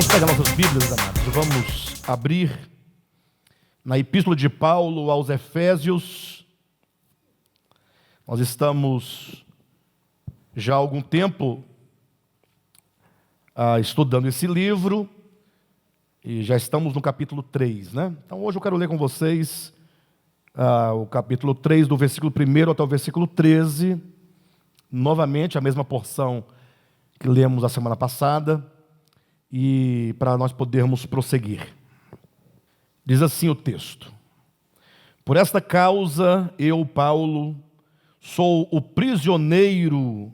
Vamos pegar nossas Bíblias, amados, e vamos abrir na Epístola de Paulo aos Efésios. Nós estamos já há algum tempo estudando esse livro e já estamos no capítulo 3, né? Então hoje eu quero ler com vocês o capítulo 3, do versículo 1 até o versículo 13, novamente a mesma porção que lemos a semana passada, e para nós podermos prosseguir. Diz assim o texto: por esta causa eu, Paulo, sou o prisioneiro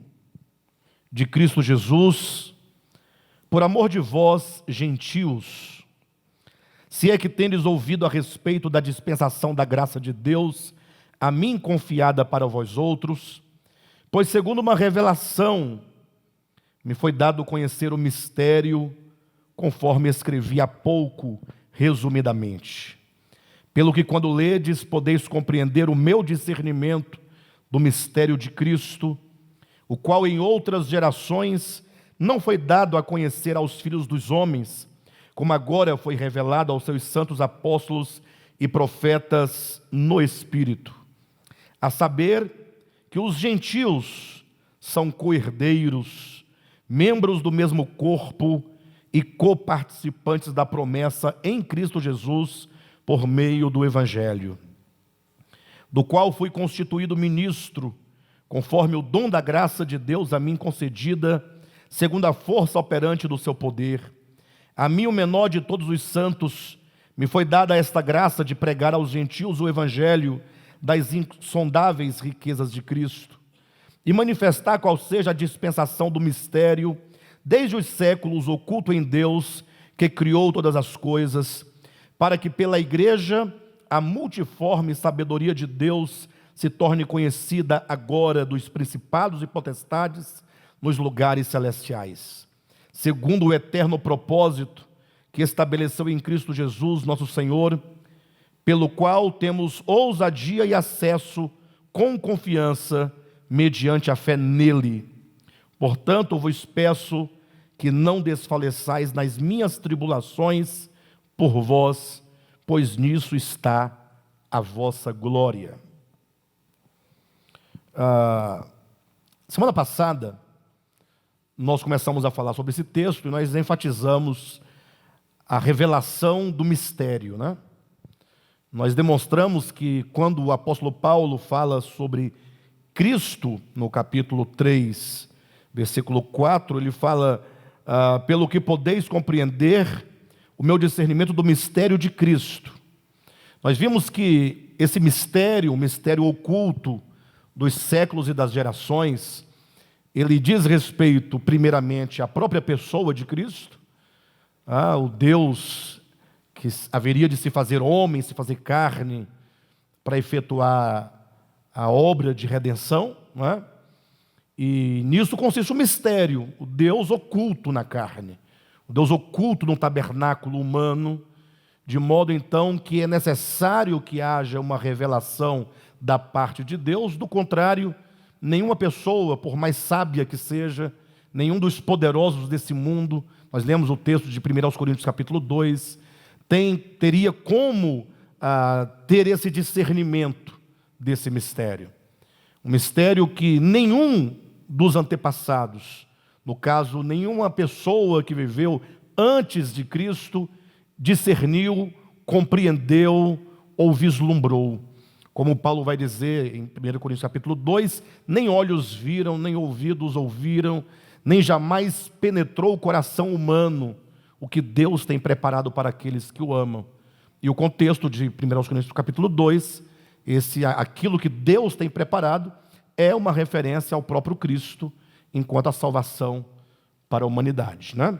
de Cristo Jesus, por amor de vós, gentios, se é que tendes ouvido a respeito da dispensação da graça de Deus, a mim confiada para vós outros, pois segundo uma revelação, me foi dado conhecer o mistério, conforme escrevi há pouco, resumidamente. Pelo que quando ledes, podeis compreender o meu discernimento do mistério de Cristo, o qual em outras gerações não foi dado a conhecer aos filhos dos homens, como agora foi revelado aos seus santos apóstolos e profetas no Espírito, a saber que os gentios são co-herdeiros, membros do mesmo corpo e coparticipantes da promessa em Cristo Jesus por meio do Evangelho, do qual fui constituído ministro, conforme o dom da graça de Deus a mim concedida, segundo a força operante do seu poder. A mim, o menor de todos os santos, me foi dada esta graça de pregar aos gentios o Evangelho das insondáveis riquezas de Cristo, e manifestar qual seja a dispensação do mistério, desde os séculos oculto em Deus, que criou todas as coisas, para que pela igreja a multiforme sabedoria de Deus se torne conhecida agora dos principados e potestades nos lugares celestiais, segundo o eterno propósito que estabeleceu em Cristo Jesus, nosso Senhor, pelo qual temos ousadia e acesso com confiança, mediante a fé nele. Portanto, vos peço que não desfaleçais nas minhas tribulações por vós, pois nisso está a vossa glória. Semana passada, nós começamos a falar sobre esse texto e nós enfatizamos a revelação do mistério, né? Nós demonstramos que quando o apóstolo Paulo fala sobre Cristo, no capítulo 3, versículo 4, ele fala: pelo que podeis compreender o meu discernimento do mistério de Cristo. Nós vimos que esse mistério, o mistério oculto dos séculos e das gerações, ele diz respeito primeiramente à própria pessoa de Cristo, o Deus que haveria de se fazer homem, se fazer carne, para efetuar a obra de redenção, não é? E nisso consiste o mistério, o Deus oculto na carne, o Deus oculto no tabernáculo humano, de modo então que é necessário que haja uma revelação da parte de Deus. Do contrário, nenhuma pessoa, por mais sábia que seja, nenhum dos poderosos desse mundo, nós lemos o texto de 1 Coríntios capítulo 2, teria como ter esse discernimento desse mistério. Um mistério que nenhum dos antepassados, no caso, nenhuma pessoa que viveu antes de Cristo, discerniu, compreendeu ou vislumbrou. Como Paulo vai dizer em 1 Coríntios capítulo 2, nem olhos viram, nem ouvidos ouviram, nem jamais penetrou o coração humano o que Deus tem preparado para aqueles que o amam. E o contexto de 1 Coríntios capítulo 2, aquilo que Deus tem preparado, é uma referência ao próprio Cristo, enquanto a salvação para a humanidade, né?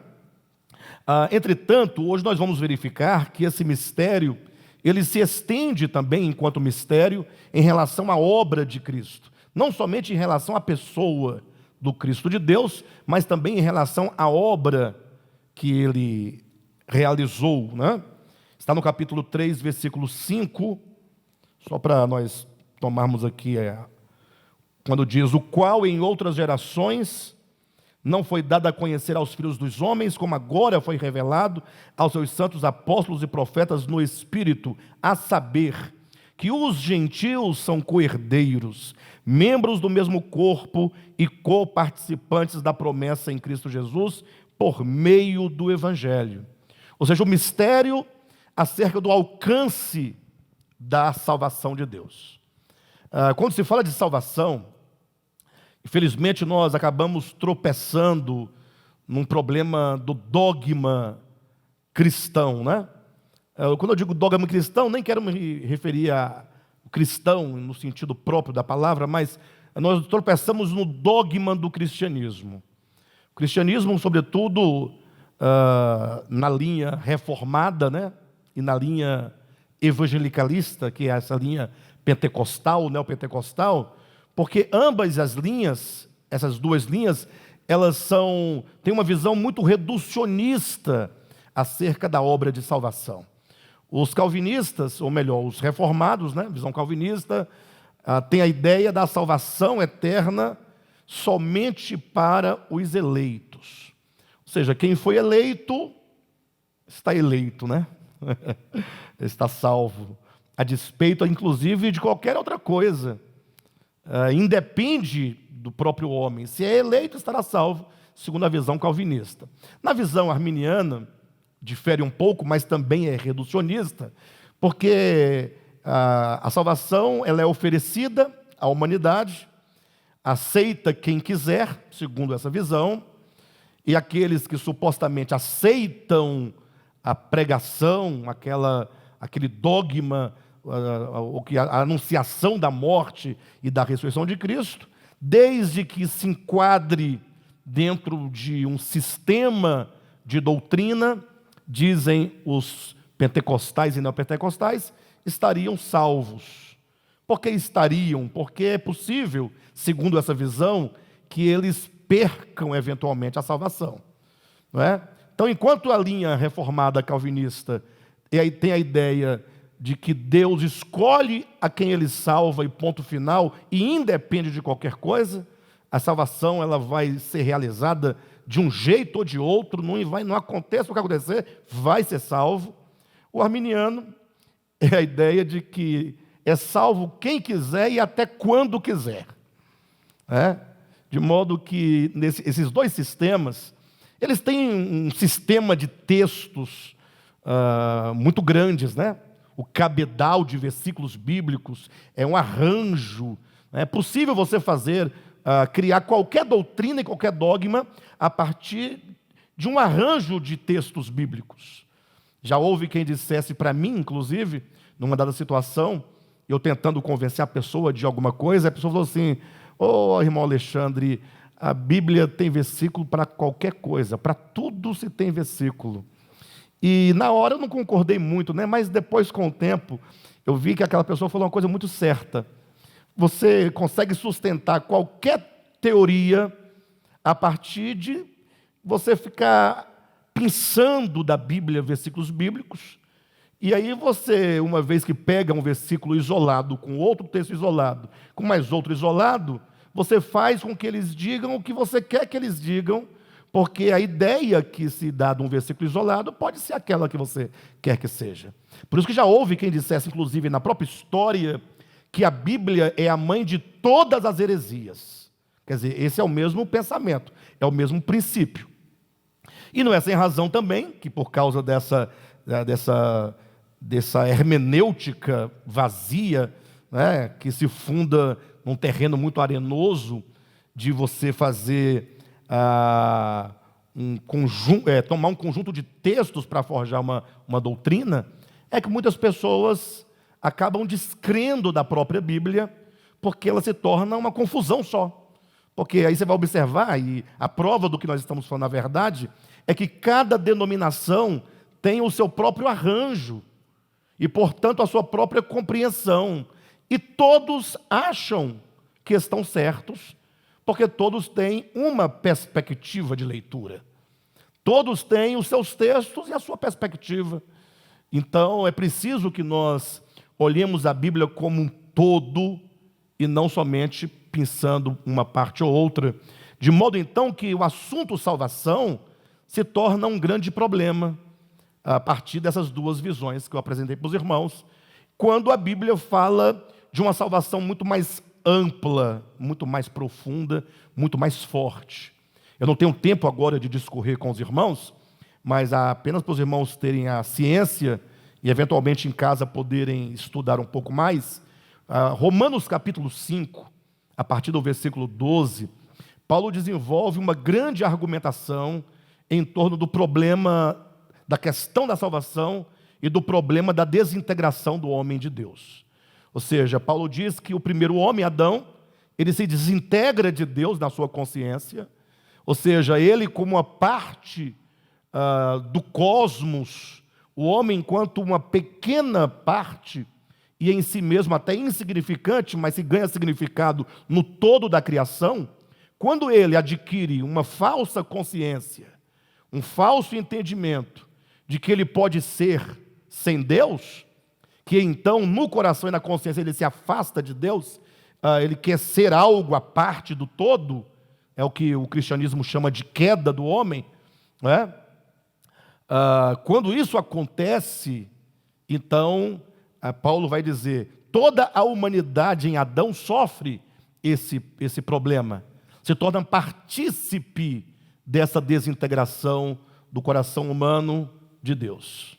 Entretanto, hoje nós vamos verificar que esse mistério, ele se estende também, enquanto mistério, em relação à obra de Cristo. Não somente em relação à pessoa do Cristo de Deus, mas também em relação à obra que ele realizou, né? Está no capítulo 3, versículo 5, só para nós tomarmos aqui, quando diz: o qual em outras gerações não foi dado a conhecer aos filhos dos homens, como agora foi revelado aos seus santos apóstolos e profetas no Espírito, a saber, que os gentios são co-herdeiros, membros do mesmo corpo e co-participantes da promessa em Cristo Jesus, por meio do Evangelho. Ou seja, o mistério acerca do alcance da salvação de Deus. Quando se fala de salvação, infelizmente nós acabamos tropeçando num problema do dogma cristão, né? Quando eu digo dogma cristão, nem quero me referir a cristão no sentido próprio da palavra, mas nós tropeçamos no dogma do cristianismo. O cristianismo, sobretudo, na linha reformada, né? E na linha evangelicalista, que é essa linha pentecostal, neopentecostal, porque ambas as linhas, essas duas linhas, elas têm uma visão muito reducionista acerca da obra de salvação. Os calvinistas, ou melhor, os reformados, né, visão calvinista, tem a ideia da salvação eterna somente para os eleitos. Ou seja, quem foi eleito, está eleito, né? Está salvo. A despeito, inclusive, de qualquer outra coisa. Independe do próprio homem. Se é eleito, estará salvo, segundo a visão calvinista. Na visão arminiana, difere um pouco, mas também é reducionista, porque a salvação ela é oferecida à humanidade, aceita quem quiser, segundo essa visão, e aqueles que supostamente aceitam a pregação, aquele dogma, a anunciação da morte e da ressurreição de Cristo, desde que se enquadre dentro de um sistema de doutrina, dizem os pentecostais e neopentecostais, estariam salvos. Por que estariam? Porque é possível, segundo essa visão, que eles percam eventualmente a salvação. Não é? Então, enquanto a linha reformada calvinista tem a ideia de que Deus escolhe a quem Ele salva e ponto final, e independe de qualquer coisa, a salvação ela vai ser realizada de um jeito ou de outro, não acontece o que acontecer, vai ser salvo. O arminiano é a ideia de que é salvo quem quiser e até quando quiser. De modo que esses dois sistemas, eles têm um sistema de textos muito grandes, né? O cabedal de versículos bíblicos é um arranjo. É possível você criar qualquer doutrina e qualquer dogma a partir de um arranjo de textos bíblicos. Já houve quem dissesse para mim, inclusive, numa dada situação, eu tentando convencer a pessoa de alguma coisa, a pessoa falou assim: irmão Alexandre, a Bíblia tem versículo para qualquer coisa, para tudo se tem versículo. E na hora eu não concordei muito, né? Mas depois, com o tempo, eu vi que aquela pessoa falou uma coisa muito certa. Você consegue sustentar qualquer teoria a partir de você ficar pensando da Bíblia, versículos bíblicos, e aí você, uma vez que pega um versículo isolado, com outro texto isolado, com mais outro isolado, você faz com que eles digam o que você quer que eles digam, porque a ideia que se dá de um versículo isolado pode ser aquela que você quer que seja. Por isso que já houve quem dissesse, inclusive na própria história, que a Bíblia é a mãe de todas as heresias. Quer dizer, esse é o mesmo pensamento, é o mesmo princípio. E não é sem razão também que, por causa dessa hermenêutica vazia, né, que se funda num terreno muito arenoso, de você fazer tomar um conjunto de textos para forjar uma doutrina, é que muitas pessoas acabam descrendo da própria Bíblia, porque ela se torna uma confusão só. Porque aí você vai observar, e a prova do que nós estamos falando, na verdade, é que cada denominação tem o seu próprio arranjo, e, portanto, a sua própria compreensão. E todos acham que estão certos, porque todos têm uma perspectiva de leitura. Todos têm os seus textos e a sua perspectiva. Então, é preciso que nós olhemos a Bíblia como um todo, e não somente pensando uma parte ou outra, De modo então que o assunto salvação se torna um grande problema a partir dessas duas visões que eu apresentei para os irmãos, quando a Bíblia fala de uma salvação muito mais ampla, muito mais profunda, muito mais forte. Eu não tenho tempo agora de discorrer com os irmãos, mas apenas para os irmãos terem a ciência e eventualmente em casa poderem estudar um pouco mais, Romanos capítulo 5, a partir do versículo 12, Paulo desenvolve uma grande argumentação em torno do problema da questão da salvação e do problema da desintegração do homem de Deus. Ou seja, Paulo diz que o primeiro homem, Adão, ele se desintegra de Deus na sua consciência, ou seja, ele como uma parte do cosmos, o homem enquanto uma pequena parte, e em si mesmo até insignificante, mas que ganha significado no todo da criação, quando ele adquire uma falsa consciência, um falso entendimento de que ele pode ser sem Deus, que então no coração e na consciência ele se afasta de Deus, ele quer ser algo à parte do todo, é o que o cristianismo chama de queda do homem, não é? Quando isso acontece, então Paulo vai dizer, toda a humanidade em Adão sofre esse problema, se torna partícipe dessa desintegração do coração humano de Deus.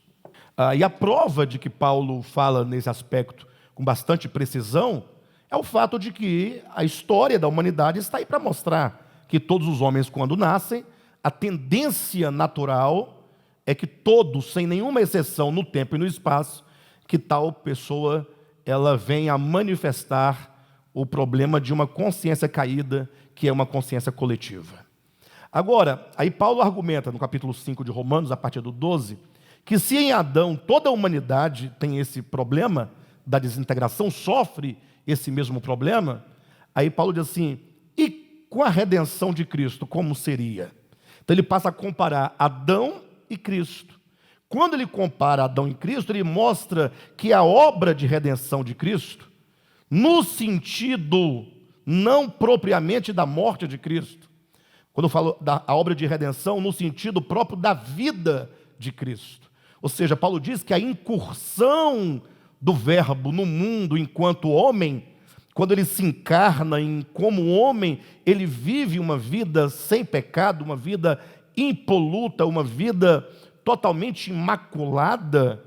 E a prova de que Paulo fala nesse aspecto com bastante precisão é o fato de que a história da humanidade está aí para mostrar que todos os homens, quando nascem, a tendência natural é que todos, sem nenhuma exceção no tempo e no espaço, que tal pessoa ela venha a manifestar o problema de uma consciência caída, que é uma consciência coletiva. Agora, aí Paulo argumenta no capítulo 5 de Romanos, a partir do 12, que se em Adão toda a humanidade tem esse problema da desintegração, sofre esse mesmo problema, aí Paulo diz assim, e com a redenção de Cristo, como seria? Então ele passa a comparar Adão e Cristo. Quando ele compara Adão e Cristo, ele mostra que a obra de redenção de Cristo, no sentido não propriamente da morte de Cristo, quando eu falo da obra de redenção, no sentido próprio da vida de Cristo. Ou seja, Paulo diz que a incursão do verbo no mundo enquanto homem, quando ele se encarna como homem, ele vive uma vida sem pecado, uma vida impoluta, uma vida totalmente imaculada.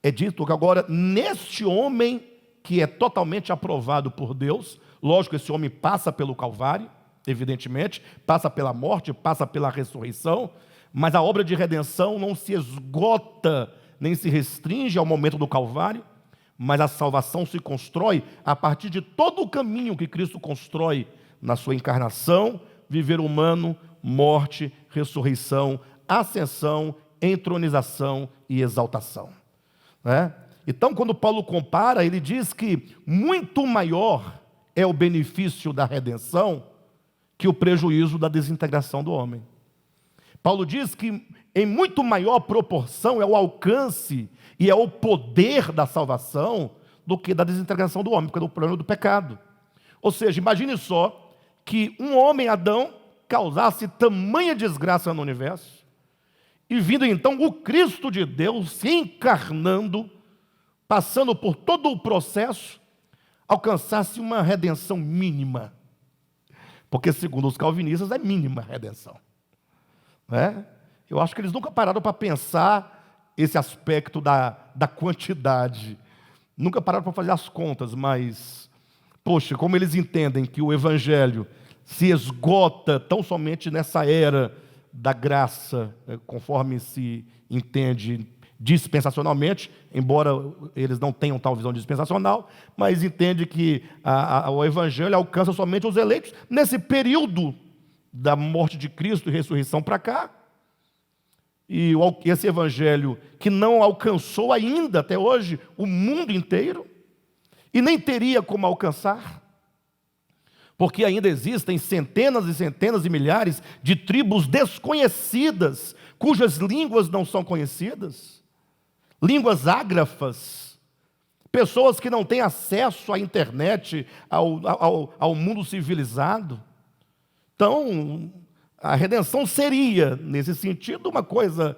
É dito que agora, neste homem que é totalmente aprovado por Deus, lógico, esse homem passa pelo Calvário, evidentemente, passa pela morte, passa pela ressurreição, mas a obra de redenção não se esgota, nem se restringe ao momento do Calvário, mas a salvação se constrói a partir de todo o caminho que Cristo constrói na sua encarnação, viver humano, morte, ressurreição, ascensão, entronização e exaltação. Então, quando Paulo compara, ele diz que muito maior é o benefício da redenção que o prejuízo da desintegração do homem. Paulo diz que em muito maior proporção é o alcance e é o poder da salvação do que da desintegração do homem, porque é o problema do pecado. Ou seja, imagine só que um homem, Adão, causasse tamanha desgraça no universo, e vindo então o Cristo de Deus se encarnando, passando por todo o processo, alcançasse uma redenção mínima. Porque, segundo os calvinistas, é mínima a redenção. Eu acho que eles nunca pararam para pensar esse aspecto da quantidade. Nunca pararam para fazer as contas, mas, poxa, como eles entendem que o Evangelho se esgota tão somente nessa era da graça, conforme se entende dispensacionalmente, embora eles não tenham tal visão dispensacional, mas entende que o Evangelho alcança somente os eleitos nesse período da morte de Cristo e ressurreição para cá, e esse Evangelho que não alcançou ainda até hoje o mundo inteiro, e nem teria como alcançar, porque ainda existem centenas e centenas e milhares de tribos desconhecidas, cujas línguas não são conhecidas, línguas ágrafas, pessoas que não têm acesso à internet, ao mundo civilizado. Então, a redenção seria, nesse sentido, uma coisa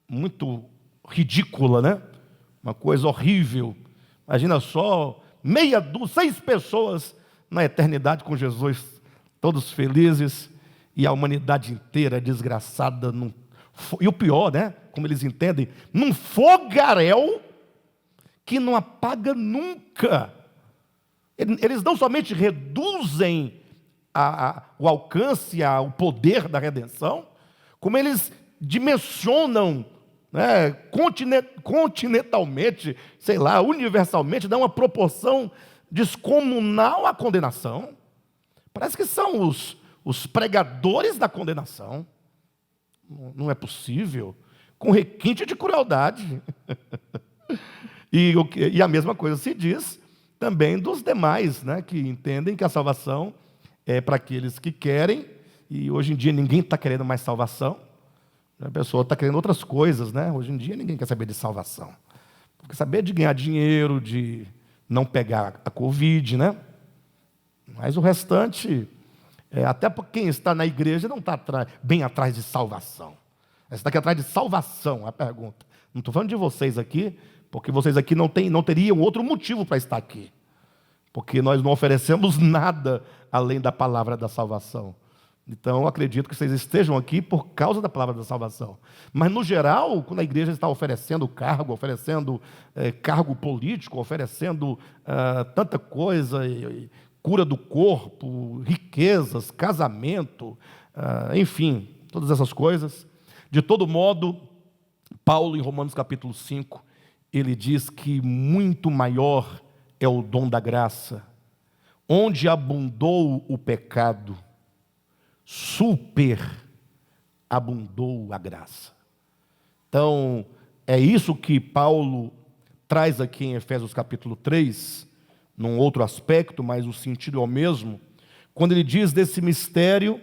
muito ridícula, né? Uma coisa horrível. Imagina só, 6 pessoas na eternidade com Jesus, todos felizes, e a humanidade inteira desgraçada. E o pior, né? Como eles entendem, num fogaréu que não apaga nunca. Eles não somente reduzem o alcance, o poder da redenção, como eles dimensionam, né, continentalmente, sei lá, universalmente, dá uma proporção descomunal à condenação. Parece que são os pregadores da condenação. Não é possível, com requinte de crueldade. E a mesma coisa se diz também dos demais, né, que entendem que a salvação é para aqueles que querem, e hoje em dia ninguém está querendo mais salvação. A pessoa está querendo outras coisas, né? Hoje em dia ninguém quer saber de salvação. Quer saber de ganhar dinheiro, de não pegar a Covid, né? Mas o restante, até para quem está na igreja, não está bem atrás de salvação. Você está aqui atrás de salvação, a pergunta. Não estou falando de vocês aqui, porque vocês aqui não teriam outro motivo para estar aqui. Porque nós não oferecemos nada além da palavra da salvação. Então, eu acredito que vocês estejam aqui por causa da palavra da salvação. Mas, no geral, quando a igreja está oferecendo cargo, oferecendo cargo político, oferecendo tanta coisa, cura do corpo, riquezas, casamento, enfim, todas essas coisas. De todo modo, Paulo, em Romanos capítulo 5, ele diz que muito maior é o dom da graça. Onde abundou o pecado, superabundou a graça. Então, é isso que Paulo traz aqui em Efésios capítulo 3, num outro aspecto, mas o sentido é o mesmo, quando ele diz desse mistério,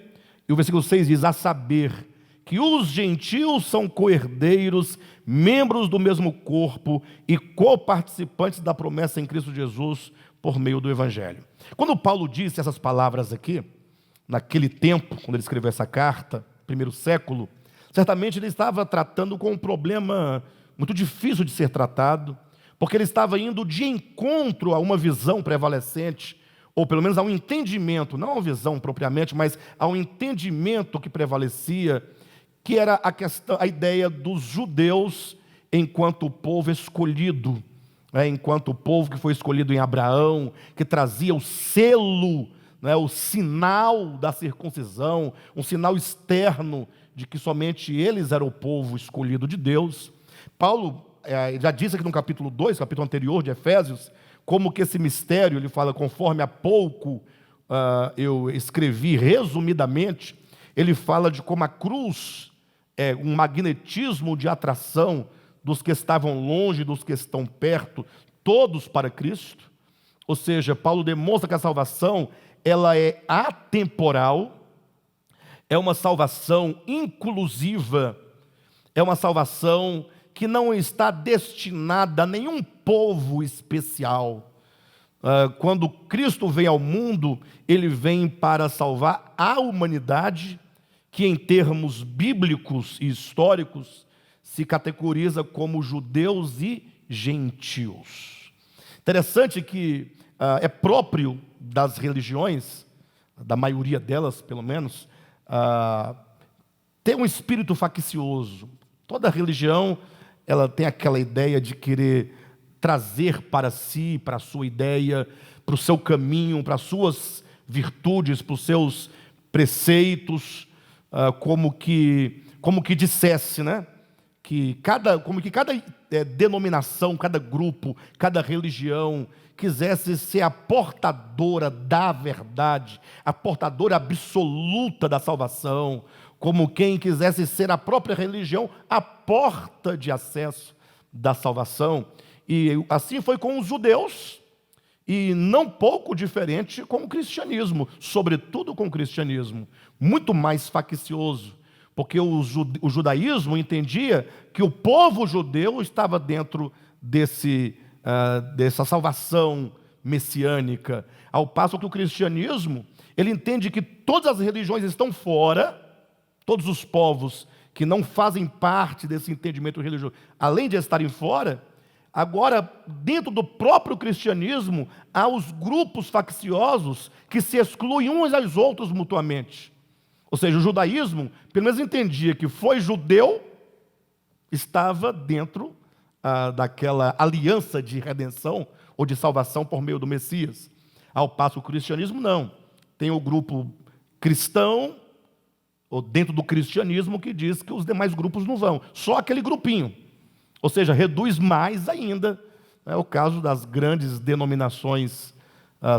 e o versículo 6 diz, a saber, que os gentios são co-herdeiros, membros do mesmo corpo e coparticipantes da promessa em Cristo Jesus por meio do Evangelho. Quando Paulo disse essas palavras aqui, naquele tempo, quando ele escreveu essa carta, primeiro século, certamente ele estava tratando com um problema muito difícil de ser tratado, porque ele estava indo de encontro a uma visão prevalecente, ou pelo menos a um entendimento, não a uma visão propriamente, mas a um entendimento que prevalecia, que era a ideia dos judeus enquanto o povo escolhido, enquanto o povo que foi escolhido em Abraão, que trazia o selo, o sinal da circuncisão, um sinal externo de que somente eles eram o povo escolhido de Deus. Paulo já disse aqui no capítulo 2, capítulo anterior de Efésios, como que esse mistério, ele fala, conforme há pouco eu escrevi resumidamente, ele fala de como a cruz é um magnetismo de atração dos que estavam longe, dos que estão perto, todos para Cristo. Ou seja, Paulo demonstra que a salvação, ela é atemporal, é uma salvação inclusiva, é uma salvação que não está destinada a nenhum povo especial. Quando Cristo vem ao mundo, ele vem para salvar a humanidade, que em termos bíblicos e históricos se categoriza como judeus e gentios. Interessante que é próprio das religiões, da maioria delas pelo menos, ter um espírito faccioso. Toda religião, ela tem aquela ideia de querer trazer para si, para a sua ideia, para o seu caminho, para as suas virtudes, para os seus preceitos, como que dissesse, né? Como que cada denominação, cada grupo, cada religião quisesse ser a portadora da verdade, a portadora absoluta da salvação, como quem quisesse ser a própria religião, a porta de acesso da salvação. E assim foi com os judeus, e não pouco diferente com o cristianismo, sobretudo com o cristianismo, muito mais faccioso, porque o judaísmo entendia que o povo judeu estava dentro dessa salvação messiânica. Ao passo que o cristianismo, ele entende que todas as religiões estão fora, todos os povos que não fazem parte desse entendimento religioso, além de estarem fora, agora, dentro do próprio cristianismo, há os grupos facciosos que se excluem uns aos outros mutuamente. Ou seja, o judaísmo, pelo menos entendia que foi judeu, estava dentro daquela aliança de redenção ou de salvação por meio do Messias. Ao passo que o cristianismo não. Tem o grupo cristão, ou dentro do cristianismo, que diz que os demais grupos não vão. Só aquele grupinho. Ou seja, reduz mais ainda. É o caso das grandes denominações,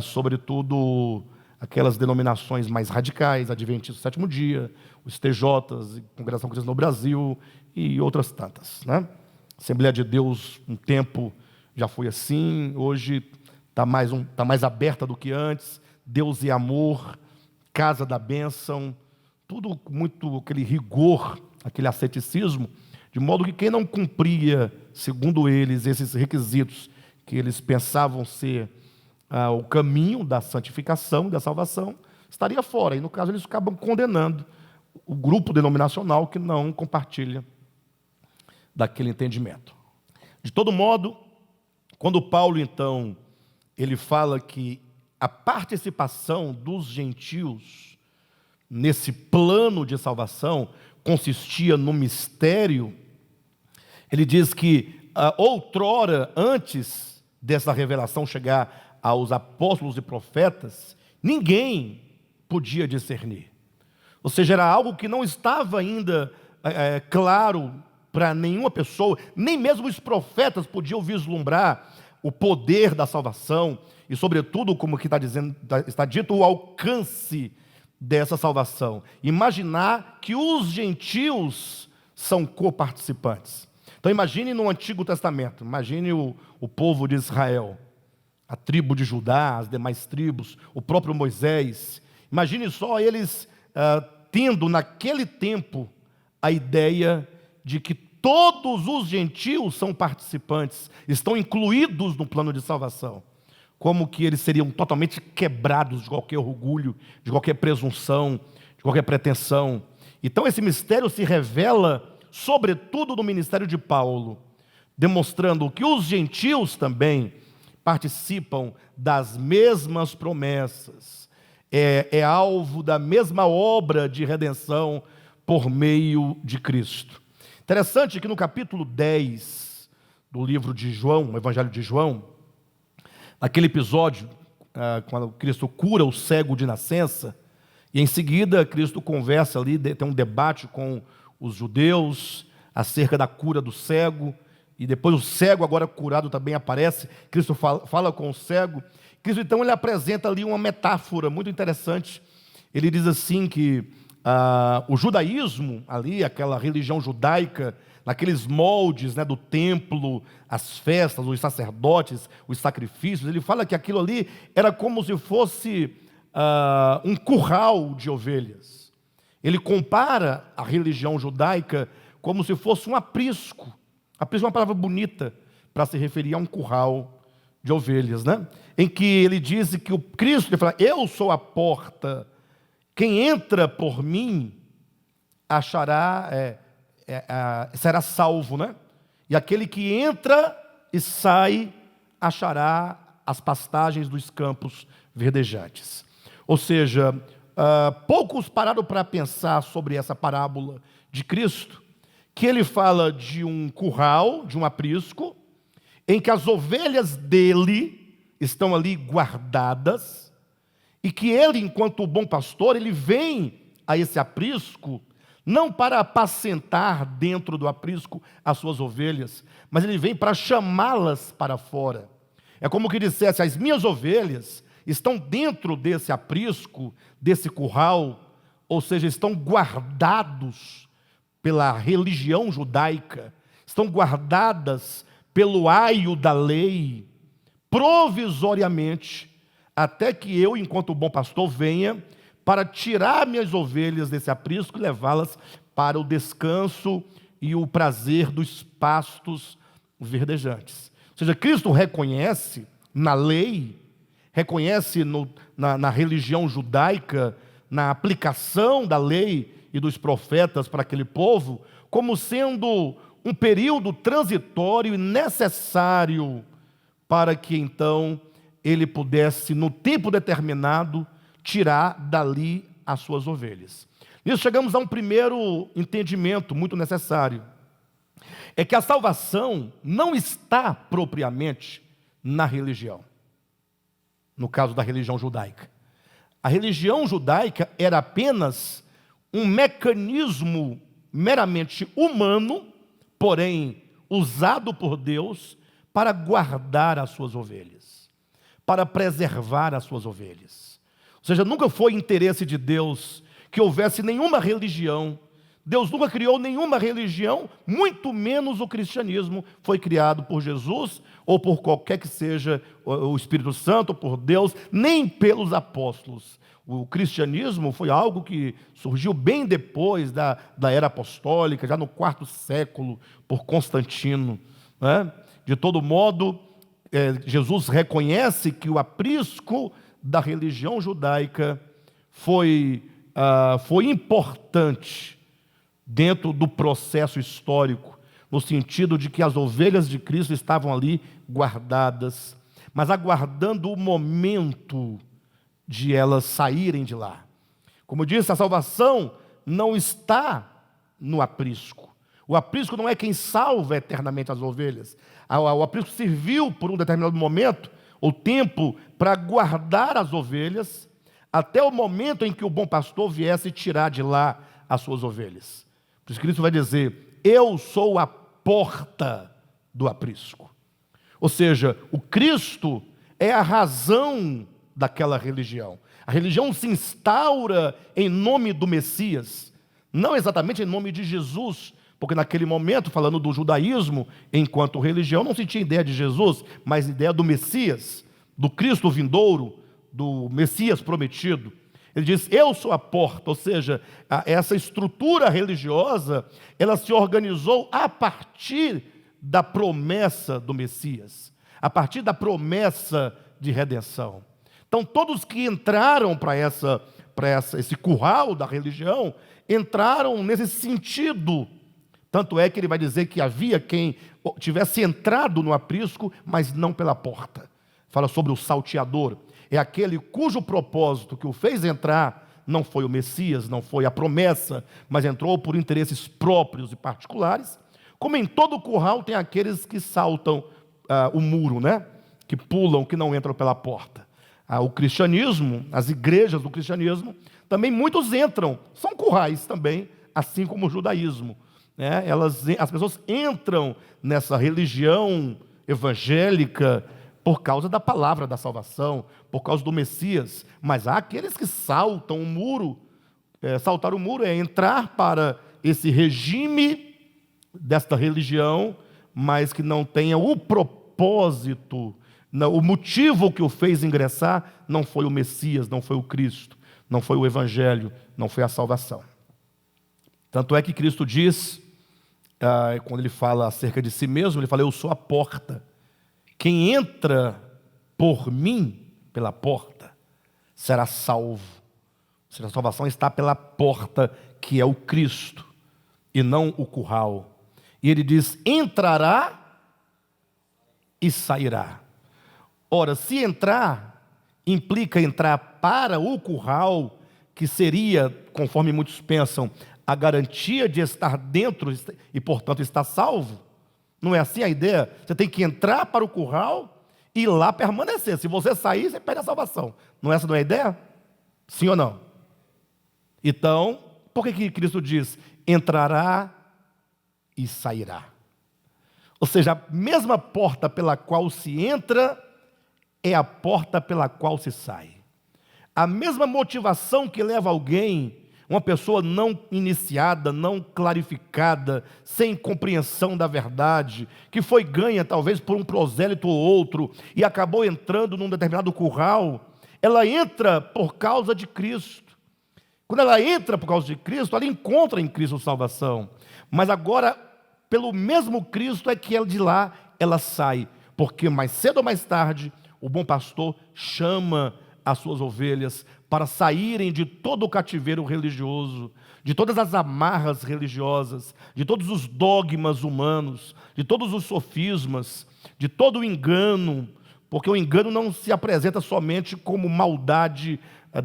sobretudo aquelas denominações mais radicais, Adventistas do Sétimo Dia, os TJs, Congregação Cristã no Brasil e outras tantas, né? Assembleia de Deus, um tempo já foi assim, hoje está mais aberta do que antes. Deus e amor, casa da bênção, tudo muito aquele rigor, aquele asceticismo, de modo que quem não cumpria, segundo eles, esses requisitos que eles pensavam ser o caminho da santificação, da salvação, estaria fora. E no caso eles acabam condenando o grupo denominacional que não compartilha daquele entendimento. De todo modo, quando Paulo, então, ele fala que a participação dos gentios nesse plano de salvação consistia no mistério, ele diz que outrora, antes dessa revelação chegar aos apóstolos e profetas, ninguém podia discernir. Ou seja, era algo que não estava ainda claro para nenhuma pessoa, nem mesmo os profetas podiam vislumbrar o poder da salvação e, sobretudo, como que está dito, o alcance dessa salvação. Imaginar que os gentios são coparticipantes. Então imagine no Antigo Testamento, imagine o povo de Israel, a tribo de Judá, as demais tribos, o próprio Moisés. Imagine só eles tendo naquele tempo a ideia de que todos os gentios são participantes, estão incluídos no plano de salvação. Como que eles seriam totalmente quebrados de qualquer orgulho, de qualquer presunção, de qualquer pretensão. Então esse mistério se revela sobretudo no ministério de Paulo, demonstrando que os gentios também participam das mesmas promessas, é alvo da mesma obra de redenção por meio de Cristo. Interessante que no capítulo 10 do livro de João, o Evangelho de João, naquele episódio, quando Cristo cura o cego de nascença, e em seguida Cristo conversa ali, tem um debate com os judeus acerca da cura do cego, e depois o cego agora curado também aparece, Cristo fala com o cego. Cristo então ele apresenta ali uma metáfora muito interessante. Ele diz assim que o judaísmo ali, aquela religião judaica, naqueles moldes, né, do templo, as festas, os sacerdotes, os sacrifícios, ele fala que aquilo ali era como se fosse um curral de ovelhas. Ele compara a religião judaica como se fosse um aprisco. Aprisco é uma palavra bonita para se referir a um curral de ovelhas, né? Em que ele diz que o Cristo, ele fala, eu sou a porta, quem entra por mim achará, será salvo, né? E aquele que entra e sai achará as pastagens dos campos verdejantes. Ou seja, poucos pararam para pensar sobre essa parábola de Cristo, que ele fala de um curral, de um aprisco, em que as ovelhas dele estão ali guardadas, e que ele, enquanto bom pastor, ele vem a esse aprisco, não para apacentar dentro do aprisco as suas ovelhas, mas ele vem para chamá-las para fora. É como que dissesse, as minhas ovelhas estão dentro desse aprisco, desse curral, ou seja, estão guardados pela religião judaica, estão guardadas pelo aio da lei, provisoriamente, até que eu, enquanto bom pastor, venha para tirar minhas ovelhas desse aprisco e levá-las para o descanso e o prazer dos pastos verdejantes. Ou seja, Cristo reconhece na lei reconhece na religião judaica, na aplicação da lei e dos profetas para aquele povo, como sendo um período transitório e necessário para que então ele pudesse, no tempo determinado, tirar dali as suas ovelhas. Nisso chegamos a um primeiro entendimento muito necessário. É que a salvação não está propriamente na religião. No caso da religião judaica. A religião judaica era apenas um mecanismo meramente humano, porém usado por Deus para guardar as suas ovelhas, para preservar as suas ovelhas. Ou seja, nunca foi interesse de Deus que houvesse nenhuma religião. Deus nunca criou nenhuma religião, muito menos o cristianismo foi criado por Jesus, ou por qualquer que seja o Espírito Santo, ou por Deus, nem pelos apóstolos. O cristianismo foi algo que surgiu bem depois da era apostólica, já no IV século, por Constantino, né? De todo modo, Jesus reconhece que o aprisco da religião judaica foi importante dentro do processo histórico, no sentido de que as ovelhas de Cristo estavam ali guardadas, mas aguardando o momento de elas saírem de lá. Como eu disse, a salvação não está no aprisco. O aprisco não é quem salva eternamente as ovelhas. O aprisco serviu por um determinado momento, ou tempo, para guardar as ovelhas, até o momento em que o bom pastor viesse tirar de lá as suas ovelhas. Por isso Cristo vai dizer: eu sou a porta do aprisco. Ou seja, o Cristo é a razão daquela religião. A religião se instaura em nome do Messias, não exatamente em nome de Jesus, porque naquele momento, falando do judaísmo, enquanto religião, não se tinha ideia de Jesus, mas ideia do Messias, do Cristo vindouro, do Messias prometido. Ele diz: eu sou a porta, ou seja, essa estrutura religiosa, ela se organizou a partir da promessa do Messias, a partir da promessa de redenção. Então, todos que entraram para esse curral da religião, entraram nesse sentido. Tanto é que ele vai dizer que havia quem tivesse entrado no aprisco, mas não pela porta. Fala sobre o salteador. É aquele cujo propósito que o fez entrar não foi o Messias, não foi a promessa, mas entrou por interesses próprios e particulares. Como em todo curral tem aqueles que saltam o muro, né? Que pulam, que não entram pela porta. O cristianismo, as igrejas do cristianismo, também muitos entram, são currais também, assim como o judaísmo, né? As pessoas entram nessa religião evangélica por causa da palavra da salvação, por causa do Messias, mas há aqueles que saltam o muro. Saltar o muro é entrar para esse regime desta religião, mas que não tenha o propósito. O motivo que o fez ingressar não foi o Messias, não foi o Cristo, não foi o Evangelho, não foi a salvação. Tanto é que Cristo diz, quando ele fala acerca de si mesmo, ele fala: eu sou a porta. Quem entra por mim, pela porta, será salvo. Ou seja, a salvação está pela porta, que é o Cristo, e não o curral. E ele diz: entrará e sairá. Ora, se entrar, implica entrar para o curral, que seria, conforme muitos pensam, a garantia de estar dentro e, portanto, estar salvo. Não é assim a ideia? Você tem que entrar para o curral e lá permanecer. Se você sair, você perde a salvação. Essa não é a ideia? Sim ou não? Então, por que Cristo diz: entrará e sairá? Ou seja, a mesma porta pela qual se entra é a porta pela qual se sai. A mesma motivação que leva alguém, uma pessoa não iniciada, não clarificada, sem compreensão da verdade, que foi ganha talvez por um prosélito ou outro e acabou entrando num determinado curral, ela entra por causa de Cristo. Quando ela entra por causa de Cristo, ela encontra em Cristo salvação. Mas agora, pelo mesmo Cristo é que ela de lá ela sai, porque mais cedo ou mais tarde o bom pastor chama as suas ovelhas para saírem de todo o cativeiro religioso, de todas as amarras religiosas, de todos os dogmas humanos, de todos os sofismas, de todo o engano, porque o engano não se apresenta somente como maldade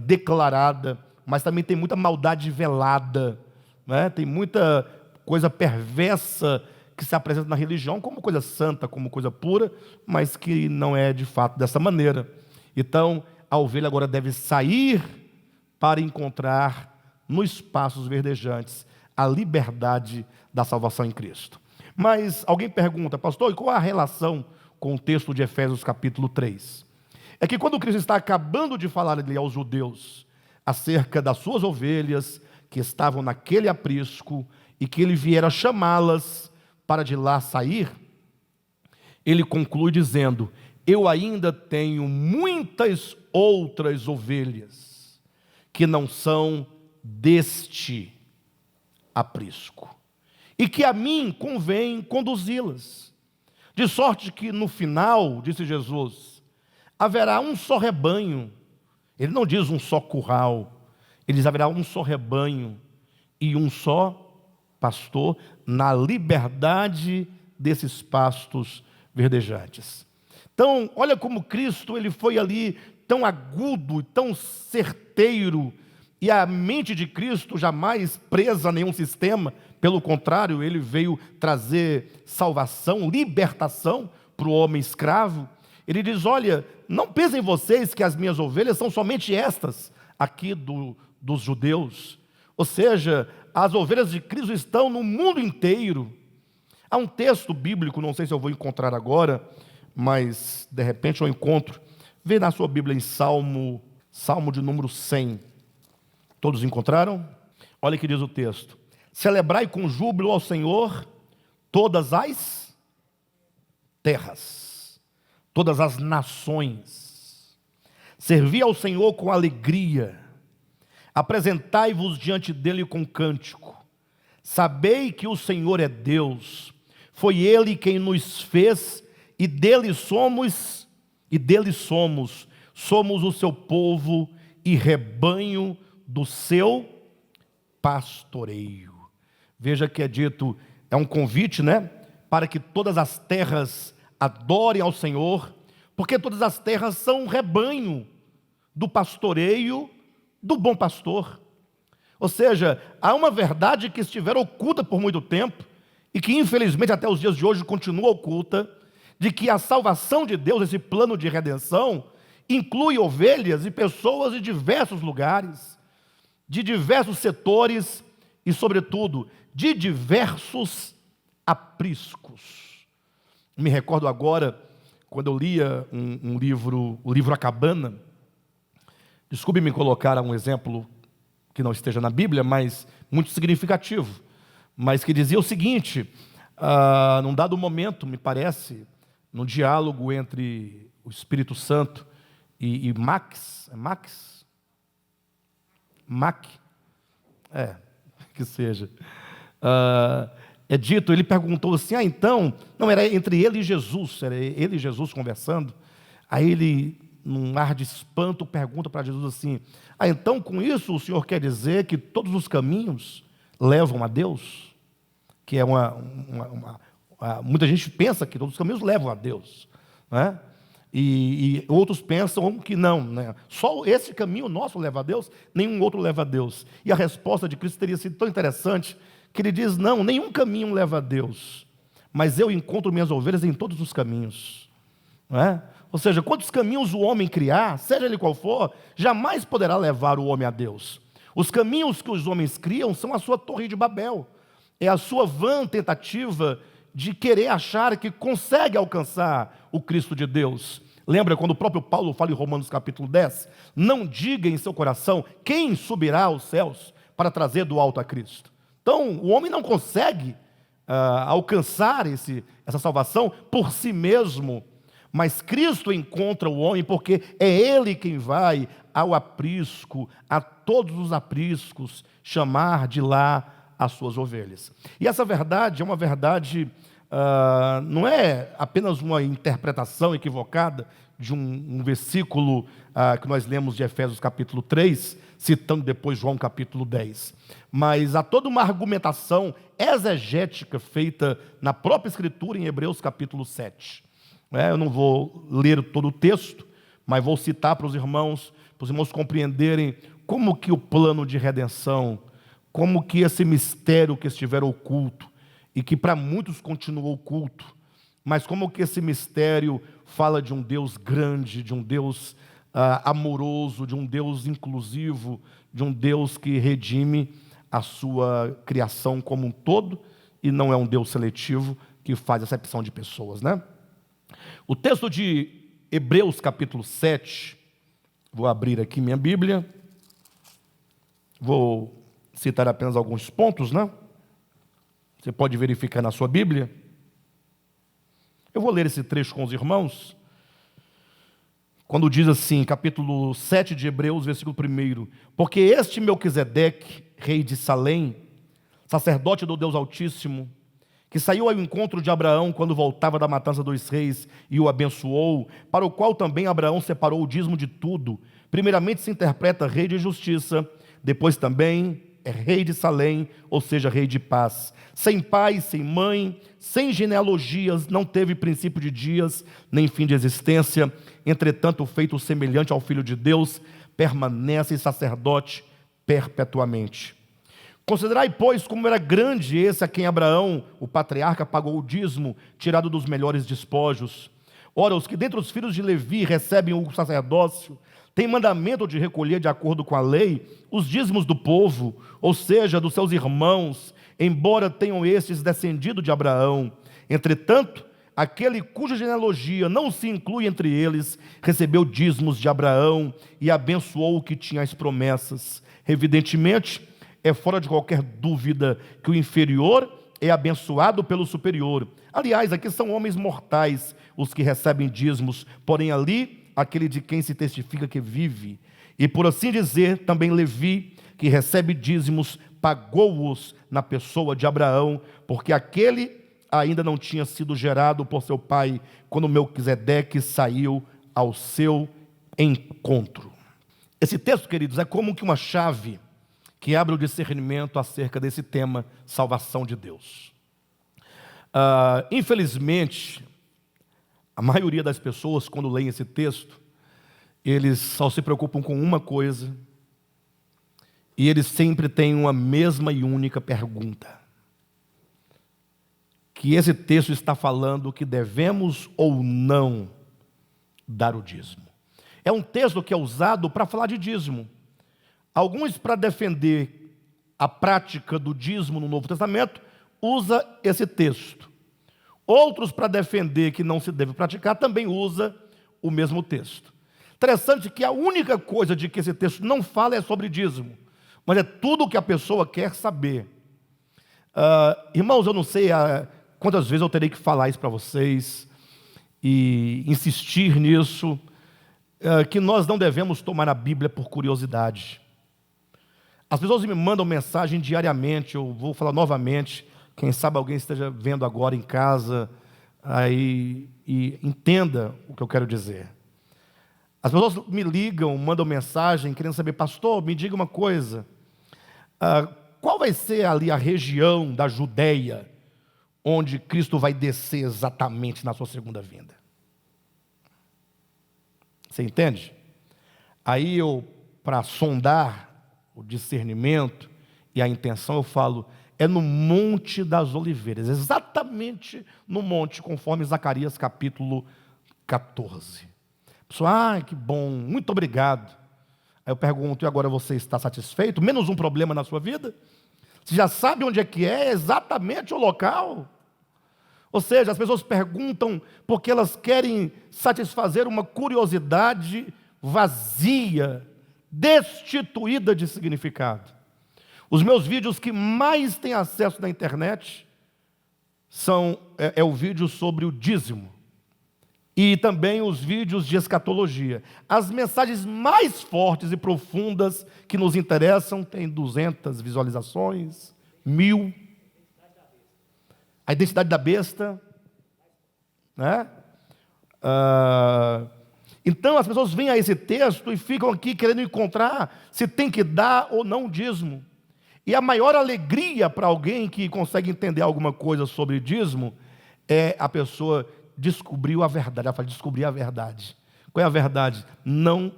declarada, mas também tem muita maldade velada, né? Tem muita coisa perversa que se apresenta na religião como coisa santa, como coisa pura, mas que não é de fato dessa maneira. Então, a ovelha agora deve sair para encontrar nos espaços verdejantes a liberdade da salvação em Cristo. Mas alguém pergunta, pastor, e qual é a relação com o texto de Efésios capítulo 3? É que quando Cristo está acabando de falar ali aos judeus acerca das suas ovelhas que estavam naquele aprisco e que ele viera chamá-las para de lá sair, ele conclui dizendo: eu ainda tenho muitas outras ovelhas que não são deste aprisco, e que a mim convém conduzi-las, de sorte que no final, disse Jesus, haverá um só rebanho. Ele não diz um só curral, ele diz haverá um só rebanho e um só pastor na liberdade desses pastos verdejantes. Então, olha como Cristo ele foi ali tão agudo, tão certeiro, e a mente de Cristo jamais presa a nenhum sistema, pelo contrário, ele veio trazer salvação, libertação para o homem escravo. Ele diz: olha, não pensem vocês que as minhas ovelhas são somente estas aqui dos judeus. Ou seja, as ovelhas de Cristo estão no mundo inteiro. Há um texto bíblico, não sei se eu vou encontrar agora, mas de repente eu encontro. Vê na sua Bíblia em Salmo de número 100. Todos encontraram? Olha o que diz o texto: celebrai com júbilo ao Senhor todas as terras, todas as nações. Servi ao Senhor com alegria, apresentai-vos diante dele com cântico. Sabei que o Senhor é Deus, foi Ele quem nos fez, e dele somos, somos o seu povo e rebanho do seu pastoreio. Veja que é dito, é um convite, né? Para que todas as terras adorem ao Senhor, porque todas as terras são um rebanho do pastoreio do bom pastor. Ou seja, há uma verdade que estivera oculta por muito tempo, e que infelizmente até os dias de hoje continua oculta, de que a salvação de Deus, esse plano de redenção, inclui ovelhas e pessoas de diversos lugares, de diversos setores e, sobretudo, de diversos apriscos. Me recordo agora, quando eu lia um livro, o livro A Cabana. Desculpe me colocar um exemplo que não esteja na Bíblia, mas muito significativo, mas que dizia o seguinte: num dado momento, me parece, num diálogo entre o Espírito Santo e Max, que seja, é dito, ele perguntou assim, então, não era entre ele e Jesus, era ele e Jesus conversando, aí ele, num ar de espanto, pergunta para Jesus assim, então com isso o Senhor quer dizer que todos os caminhos levam a Deus? Que é muita gente pensa que todos os caminhos levam a Deus, né? E outros pensam que não, né? Só esse caminho nosso leva a Deus, nenhum outro leva a Deus. E a resposta de Cristo teria sido tão interessante, que ele diz, não, nenhum caminho leva a Deus, mas eu encontro minhas ovelhas em todos os caminhos, não é? Ou seja, quantos caminhos o homem criar, seja ele qual for, jamais poderá levar o homem a Deus. Os caminhos que os homens criam são a sua torre de Babel, é a sua vã tentativa de querer achar que consegue alcançar o Cristo de Deus. Lembra quando o próprio Paulo fala em Romanos capítulo 10? Não diga em seu coração, quem subirá aos céus para trazer do alto a Cristo? Então, o homem não consegue alcançar essa salvação por si mesmo, mas Cristo encontra o homem, porque é Ele quem vai ao aprisco, a todos os apriscos, chamar de lá as suas ovelhas. E essa verdade é uma verdade não é apenas uma interpretação equivocada de um versículo que nós lemos de Efésios capítulo 3, citando depois João capítulo 10. Mas há toda uma argumentação exegética feita na própria Escritura em Hebreus capítulo 7. Eu não vou ler todo o texto, mas vou citar para os irmãos compreenderem como que o plano de redenção, como que esse mistério que estiver oculto, e que para muitos continua oculto, mas como que esse mistério fala de um Deus grande, de um Deus amoroso, de um Deus inclusivo, de um Deus que redime a sua criação como um todo, e não é um Deus seletivo que faz acepção de pessoas, né? O texto de Hebreus capítulo 7, vou abrir aqui minha Bíblia, vou citar apenas alguns pontos, né? Você pode verificar na sua Bíblia. Eu vou ler esse trecho com os irmãos. Quando diz assim, capítulo 7 de Hebreus, versículo 1: porque este Melquisedeque, rei de Salém, sacerdote do Deus Altíssimo, que saiu ao encontro de Abraão quando voltava da matança dos reis e o abençoou, para o qual também Abraão separou o dízimo de tudo, primeiramente se interpreta rei de justiça, depois também é rei de Salém, ou seja, rei de paz. Sem pai, sem mãe, sem genealogias, não teve princípio de dias, nem fim de existência. Entretanto, feito semelhante ao Filho de Deus, permanece sacerdote perpetuamente. Considerai, pois, como era grande esse a quem Abraão, o patriarca, pagou o dízimo, tirado dos melhores despojos. Ora, os que dentre os filhos de Levi recebem o sacerdócio, têm mandamento de recolher, de acordo com a lei, os dízimos do povo, ou seja, dos seus irmãos, embora tenham estes descendido de Abraão. Entretanto, aquele cuja genealogia não se inclui entre eles, recebeu dízimos de Abraão e abençoou o que tinha as promessas. Evidentemente, é fora de qualquer dúvida que o inferior é abençoado pelo superior. Aliás, aqui são homens mortais os que recebem dízimos, porém ali, aquele de quem se testifica que vive. E por assim dizer, também Levi, que recebe dízimos, pagou-os na pessoa de Abraão, porque aquele ainda não tinha sido gerado por seu pai, quando Melquisedeque saiu ao seu encontro. Esse texto, queridos, é como que uma chave que abre o discernimento acerca desse tema, salvação de Deus. Infelizmente, a maioria das pessoas, quando leem esse texto, eles só se preocupam com uma coisa, e eles sempre têm uma mesma e única pergunta: que esse texto está falando que devemos ou não dar o dízimo. É um texto que é usado para falar de dízimo. Alguns, para defender a prática do dízimo no Novo Testamento, usa esse texto. Outros, para defender que não se deve praticar, também usa o mesmo texto. Interessante que a única coisa de que esse texto não fala é sobre dízimo, mas é tudo o que a pessoa quer saber. Irmãos, eu não sei quantas vezes eu terei que falar isso para vocês e insistir nisso, que nós não devemos tomar a Bíblia por curiosidade. As pessoas me mandam mensagem diariamente, eu vou falar novamente, quem sabe alguém esteja vendo agora em casa, aí, e entenda o que eu quero dizer. As pessoas me ligam, mandam mensagem, querendo saber: pastor, me diga uma coisa, qual vai ser ali a região da Judeia, onde Cristo vai descer exatamente na sua segunda vinda? Você entende? Aí eu, para sondar o discernimento e a intenção, eu falo: é no Monte das Oliveiras, exatamente no monte, conforme Zacarias capítulo 14. Pessoal, que bom, muito obrigado. Aí eu pergunto: e agora você está satisfeito? Menos um problema na sua vida? Você já sabe onde é exatamente o local? Ou seja, as pessoas perguntam porque elas querem satisfazer uma curiosidade vazia, destituída de significado. Os meus vídeos que mais têm acesso na internet é o vídeo sobre o dízimo e também os vídeos de escatologia. As mensagens mais fortes e profundas que nos interessam têm 200 visualizações, 1000. A identidade da besta, né? Então as pessoas vêm a esse texto e ficam aqui querendo encontrar se tem que dar ou não dízimo. E a maior alegria para alguém que consegue entender alguma coisa sobre dízimo é a pessoa descobriu a verdade. Ela fala, descobri a verdade. Qual é a verdade? Não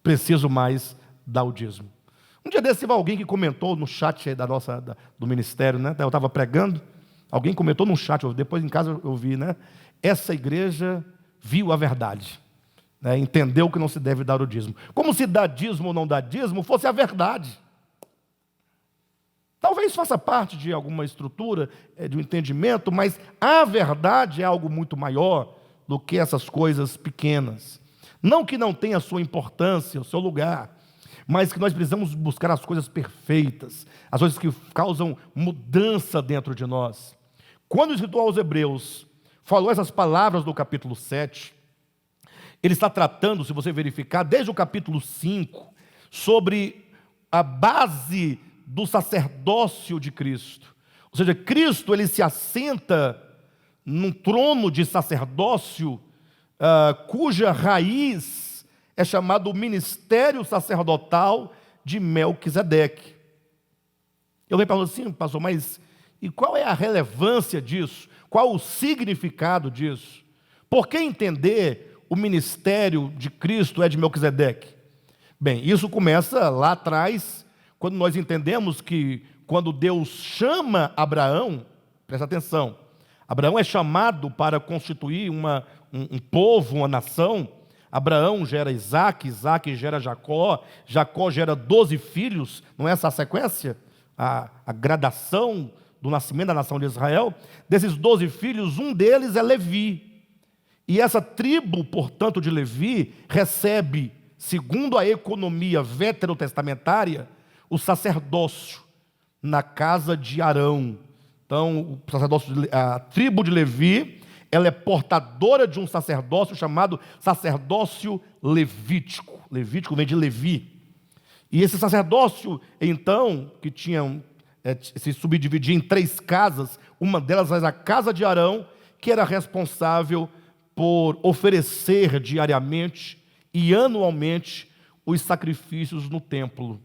preciso mais dar o dízimo. Um dia desse teve alguém que comentou no chat do ministério, né? Eu estava pregando, alguém comentou no chat, depois em casa eu vi, né? Essa igreja viu a verdade, né? Entendeu que não se deve dar o dízimo. Como se dar dízimo ou não dar dízimo fosse a verdade. Talvez faça parte de alguma estrutura, de um entendimento, mas a verdade é algo muito maior do que essas coisas pequenas. Não que não tenha a sua importância, o seu lugar, mas que nós precisamos buscar as coisas perfeitas, as coisas que causam mudança dentro de nós. Quando o escritor aos Hebreus falou essas palavras do capítulo 7, ele está tratando, se você verificar, desde o capítulo 5, sobre a base do sacerdócio de Cristo. Ou seja, Cristo ele se assenta num trono de sacerdócio, cuja raiz é chamado ministério sacerdotal de Melquisedeque. Eu me pergunto assim, pastor, mas e qual é a relevância disso? Qual o significado disso? Por que entender o ministério de Cristo é de Melquisedeque? Bem, isso começa lá atrás, quando nós entendemos que quando Deus chama Abraão, presta atenção, Abraão é chamado para constituir um povo, uma nação. Abraão gera Isaac, Isaac gera Jacó, Jacó gera 12 filhos, não é essa a sequência? A gradação do nascimento da nação de Israel. Desses 12 filhos, um deles é Levi. E essa tribo, portanto, de Levi, recebe, segundo a economia veterotestamentária, o sacerdócio na casa de Arão. Então, a tribo de Levi, ela é portadora de um sacerdócio chamado sacerdócio levítico. Levítico vem de Levi. E esse sacerdócio, então, que se subdividia em 3 casas, uma delas era a casa de Arão, que era responsável por oferecer diariamente e anualmente os sacrifícios no templo.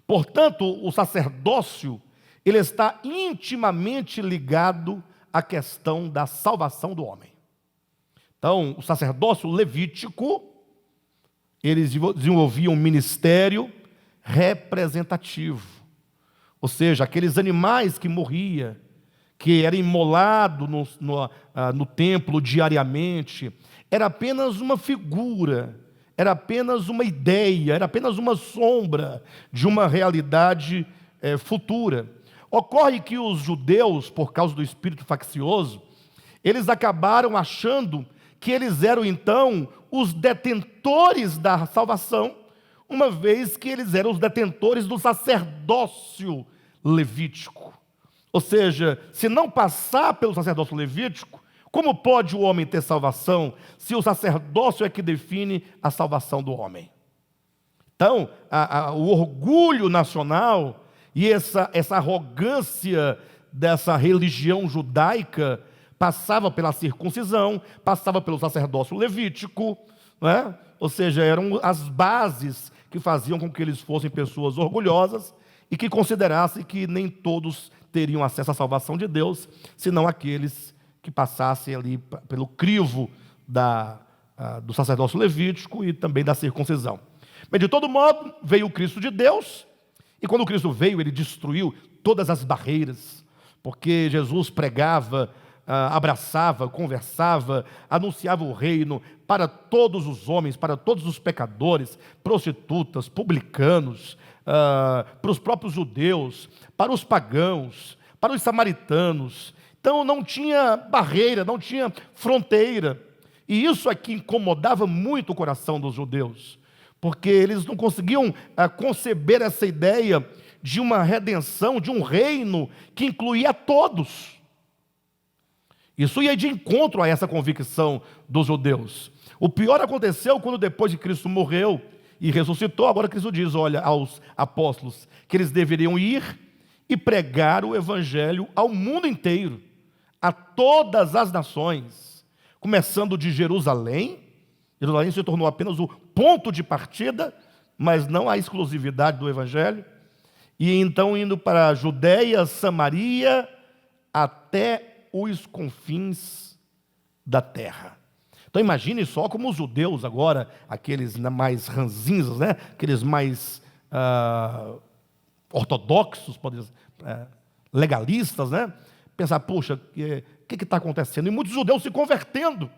Portanto, o sacerdócio, ele está intimamente ligado à questão da salvação do homem. Então, o sacerdócio levítico, eles desenvolviam um ministério representativo. Ou seja, aqueles animais que morriam, que era imolado no templo diariamente, era apenas uma figura, era apenas uma ideia, era apenas uma sombra de uma realidade futura. Ocorre que os judeus, por causa do espírito faccioso, eles acabaram achando que eles eram então os detentores da salvação, uma vez que eles eram os detentores do sacerdócio levítico. Ou seja, se não passar pelo sacerdócio levítico, como pode o homem ter salvação se o sacerdócio é que define a salvação do homem? Então, o orgulho nacional e essa arrogância dessa religião judaica passava pela circuncisão, passava pelo sacerdócio levítico, né? Ou seja, eram as bases que faziam com que eles fossem pessoas orgulhosas e que considerassem que nem todos teriam acesso à salvação de Deus, senão aqueles que passassem ali pelo crivo do sacerdócio levítico e também da circuncisão. Mas de todo modo, veio o Cristo de Deus, e quando o Cristo veio, ele destruiu todas as barreiras, porque Jesus pregava, abraçava, conversava, anunciava o reino para todos os homens, para todos os pecadores, prostitutas, publicanos, para os próprios judeus, para os pagãos, para os samaritanos. Então não tinha barreira, não tinha fronteira. E isso aqui incomodava muito o coração dos judeus, porque eles não conseguiam conceber essa ideia de uma redenção, de um reino que incluía todos. Isso ia de encontro a essa convicção dos judeus. O pior aconteceu quando depois de Cristo morreu e ressuscitou, agora Cristo diz, olha, aos apóstolos, que eles deveriam ir e pregar o evangelho ao mundo inteiro, a todas as nações, começando de Jerusalém. Jerusalém se tornou apenas o ponto de partida, mas não a exclusividade do evangelho, e então indo para a Judéia, Samaria, até os confins da terra. Então imagine só como os judeus agora, aqueles mais ranzinzas, né? Aqueles mais ortodoxos, legalistas, né? Pensar, poxa, o que está acontecendo? E muitos judeus se convertendo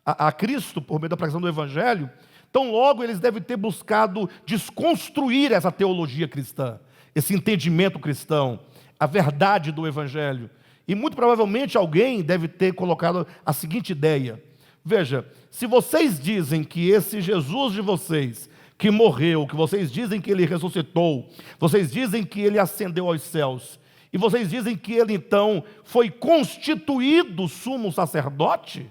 a Cristo por meio da pregação do evangelho. Então logo eles devem ter buscado desconstruir essa teologia cristã, esse entendimento cristão, a verdade do evangelho. E muito provavelmente alguém deve ter colocado a seguinte ideia: veja, se vocês dizem que esse Jesus de vocês, que morreu, que vocês dizem que ele ressuscitou, vocês dizem que ele ascendeu aos céus, e vocês dizem que ele então foi constituído sumo sacerdote,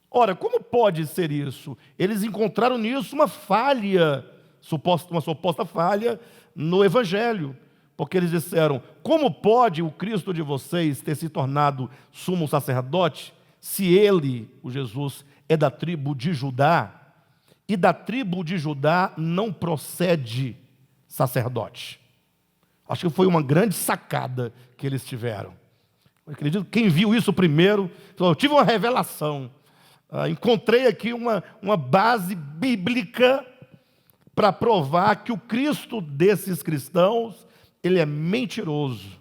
ora, como pode ser isso? Eles encontraram nisso uma falha, uma suposta falha no evangelho, porque eles disseram: como pode o Cristo de vocês ter se tornado sumo sacerdote, se ele, o Jesus, é da tribo de Judá, e da tribo de Judá não procede sacerdote? Acho que foi uma grande sacada que eles tiveram. Eu acredito que quem viu isso primeiro falou: eu tive uma revelação, encontrei aqui uma base bíblica para provar que o Cristo desses cristãos, ele é mentiroso,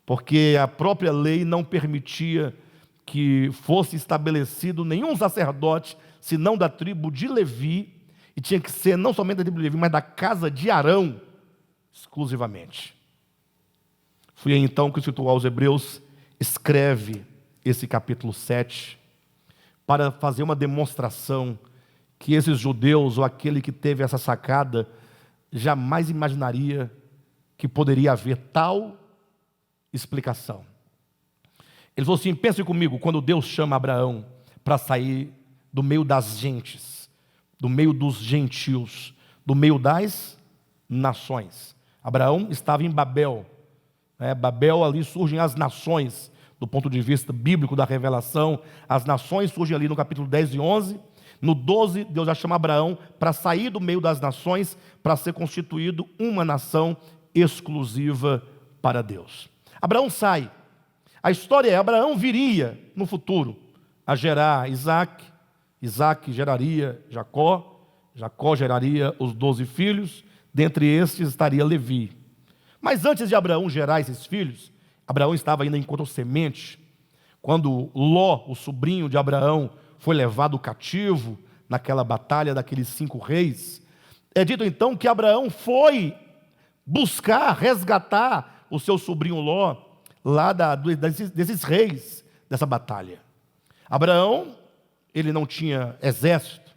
porque a própria lei não permitia que fosse estabelecido nenhum sacerdote, senão da tribo de Levi, e tinha que ser não somente da tribo de Levi, mas da casa de Arão, exclusivamente. Foi aí então que o escritor aos Hebreus escreve esse capítulo 7, para fazer uma demonstração que esses judeus, ou aquele que teve essa sacada, jamais imaginaria que poderia haver tal explicação. Ele falou assim: pense comigo, quando Deus chama Abraão para sair do meio das gentes, do meio dos gentios, do meio das nações. Abraão estava em Babel. Babel, ali surgem as nações, do ponto de vista bíblico da revelação. As nações surgem ali no capítulo 10 e 11. No 12, Deus já chama Abraão para sair do meio das nações, para ser constituído uma nação exclusiva para Deus. Abraão sai. A história é: Abraão viria no futuro a gerar Isaac, Isaac geraria Jacó, Jacó geraria os 12 filhos, dentre estes estaria Levi. Mas antes de Abraão gerar esses filhos, Abraão estava ainda enquanto semente, quando Ló, o sobrinho de Abraão, foi levado cativo naquela batalha daqueles 5 reis. É dito então que Abraão foi buscar, resgatar o seu sobrinho Ló, lá desses reis, dessa batalha. Abraão, ele não tinha exército,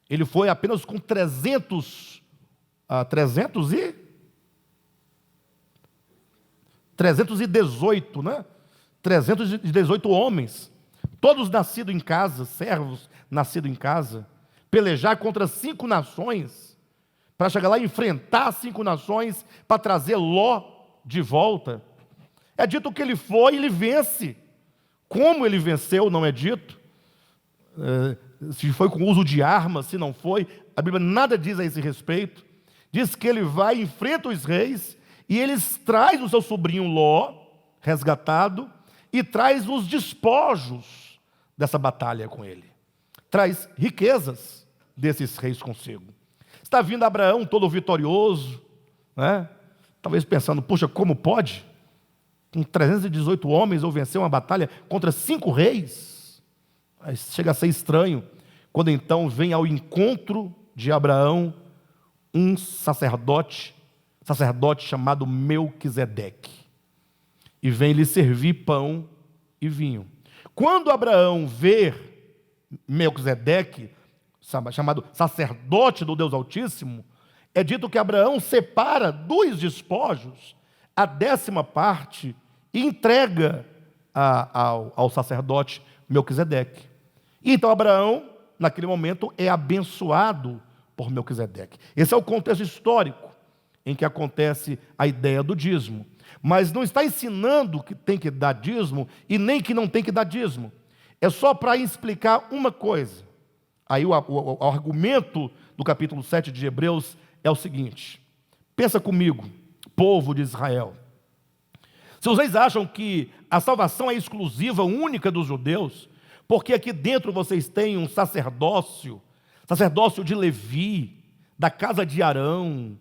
ele foi apenas com 318, né? 318 homens, todos nascidos em casa, servos nascidos em casa, pelejar contra 5 nações, para chegar lá e enfrentar 5 nações, para trazer Ló de volta. É dito que ele foi e ele vence. Como ele venceu não é dito, se foi com uso de armas, se não foi, a Bíblia nada diz a esse respeito. Diz que ele vai e enfrenta os reis, e eles traz o seu sobrinho Ló, resgatado, e traz os despojos dessa batalha com ele. Traz riquezas desses reis consigo. Está vindo Abraão todo vitorioso, né? Talvez pensando: puxa, como pode? Com 318 homens eu vencer uma batalha contra 5 reis? Chega a ser estranho, quando então vem ao encontro de Abraão um sacerdote chamado Melquisedeque, e vem lhe servir pão e vinho. Quando Abraão vê Melquisedeque, chamado sacerdote do Deus Altíssimo, é dito que Abraão separa dos despojos a 10ª parte e entrega ao sacerdote Melquisedeque. E então Abraão, naquele momento, é abençoado por Melquisedeque. Esse é o contexto histórico. em que acontece a ideia do dízimo. Mas não está ensinando que tem que dar dízimo e nem que não tem que dar dízimo. É só para explicar uma coisa. Aí o argumento do capítulo 7 de Hebreus é o seguinte: pensa comigo, povo de Israel. Se vocês acham que a salvação é exclusiva, única dos judeus, porque aqui dentro vocês têm um sacerdócio de Levi, da casa de Arão.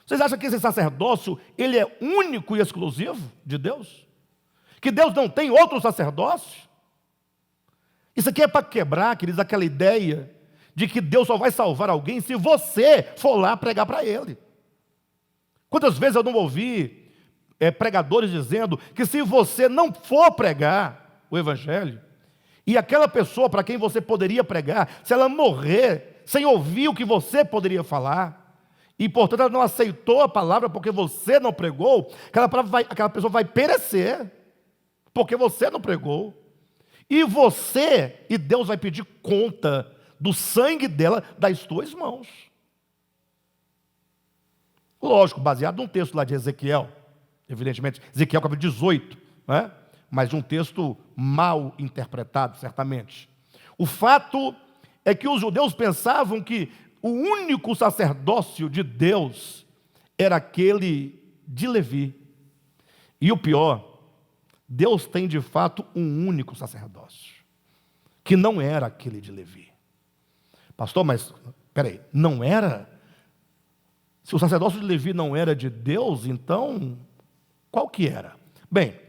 Vocês acham que esse sacerdócio, ele é único e exclusivo de Deus? Que Deus não tem outro sacerdócio? Isso aqui é para quebrar, queridos, aquela ideia de que Deus só vai salvar alguém se você for lá pregar para Ele. Quantas vezes eu não ouvi pregadores dizendo que se você não for pregar o Evangelho, e aquela pessoa para quem você poderia pregar, se ela morrer sem ouvir o que você poderia falar, e portanto ela não aceitou a palavra porque você não pregou, aquela pessoa vai perecer, porque você não pregou. E Deus vai pedir conta do sangue dela das tuas mãos. Lógico, baseado num texto lá de Ezequiel, evidentemente, Ezequiel capítulo 18, né? Mas um texto mal interpretado, certamente. O fato é que os judeus pensavam que o único sacerdócio de Deus era aquele de Levi. E o pior, Deus tem de fato um único sacerdócio, que não era aquele de Levi. Pastor, mas, peraí, não era? Se o sacerdócio de Levi não era de Deus, então, qual que era? Bem,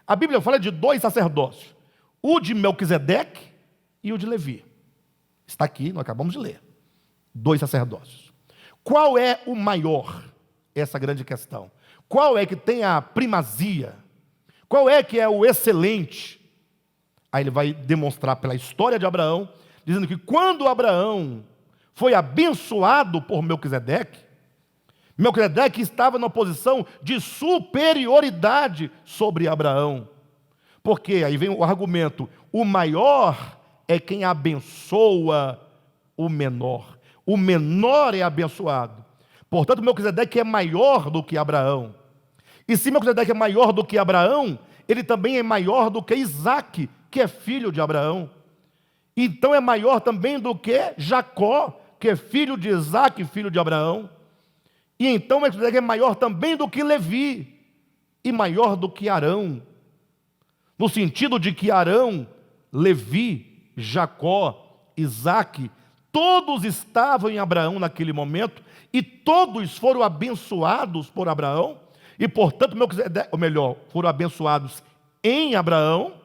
a Bíblia fala de dois sacerdócios, o de Melquisedeque e o de Levi. Está aqui, nós acabamos de ler. Dois sacerdócios. Qual é o maior? Essa é a grande questão. Qual é que tem a primazia? Qual é que é o excelente? Aí ele vai demonstrar pela história de Abraão, dizendo que quando Abraão foi abençoado por Melquisedeque, Melquisedeque estava numa posição de superioridade sobre Abraão. Porque aí vem o argumento: o maior é quem abençoa o menor. O menor é abençoado. Portanto, Melquisedeque é maior do que Abraão. E se Melquisedeque é maior do que Abraão, ele também é maior do que Isaque, que é filho de Abraão. Então é maior também do que Jacó, que é filho de Isaque, filho de Abraão. E então Melquisedeque é maior também do que Levi, e maior do que Arão. No sentido de que Arão, Levi, Jacó, Isaque, todos estavam em Abraão naquele momento, e todos foram abençoados por Abraão, e portanto Melquisedeque, ou melhor, foram abençoados em Abraão,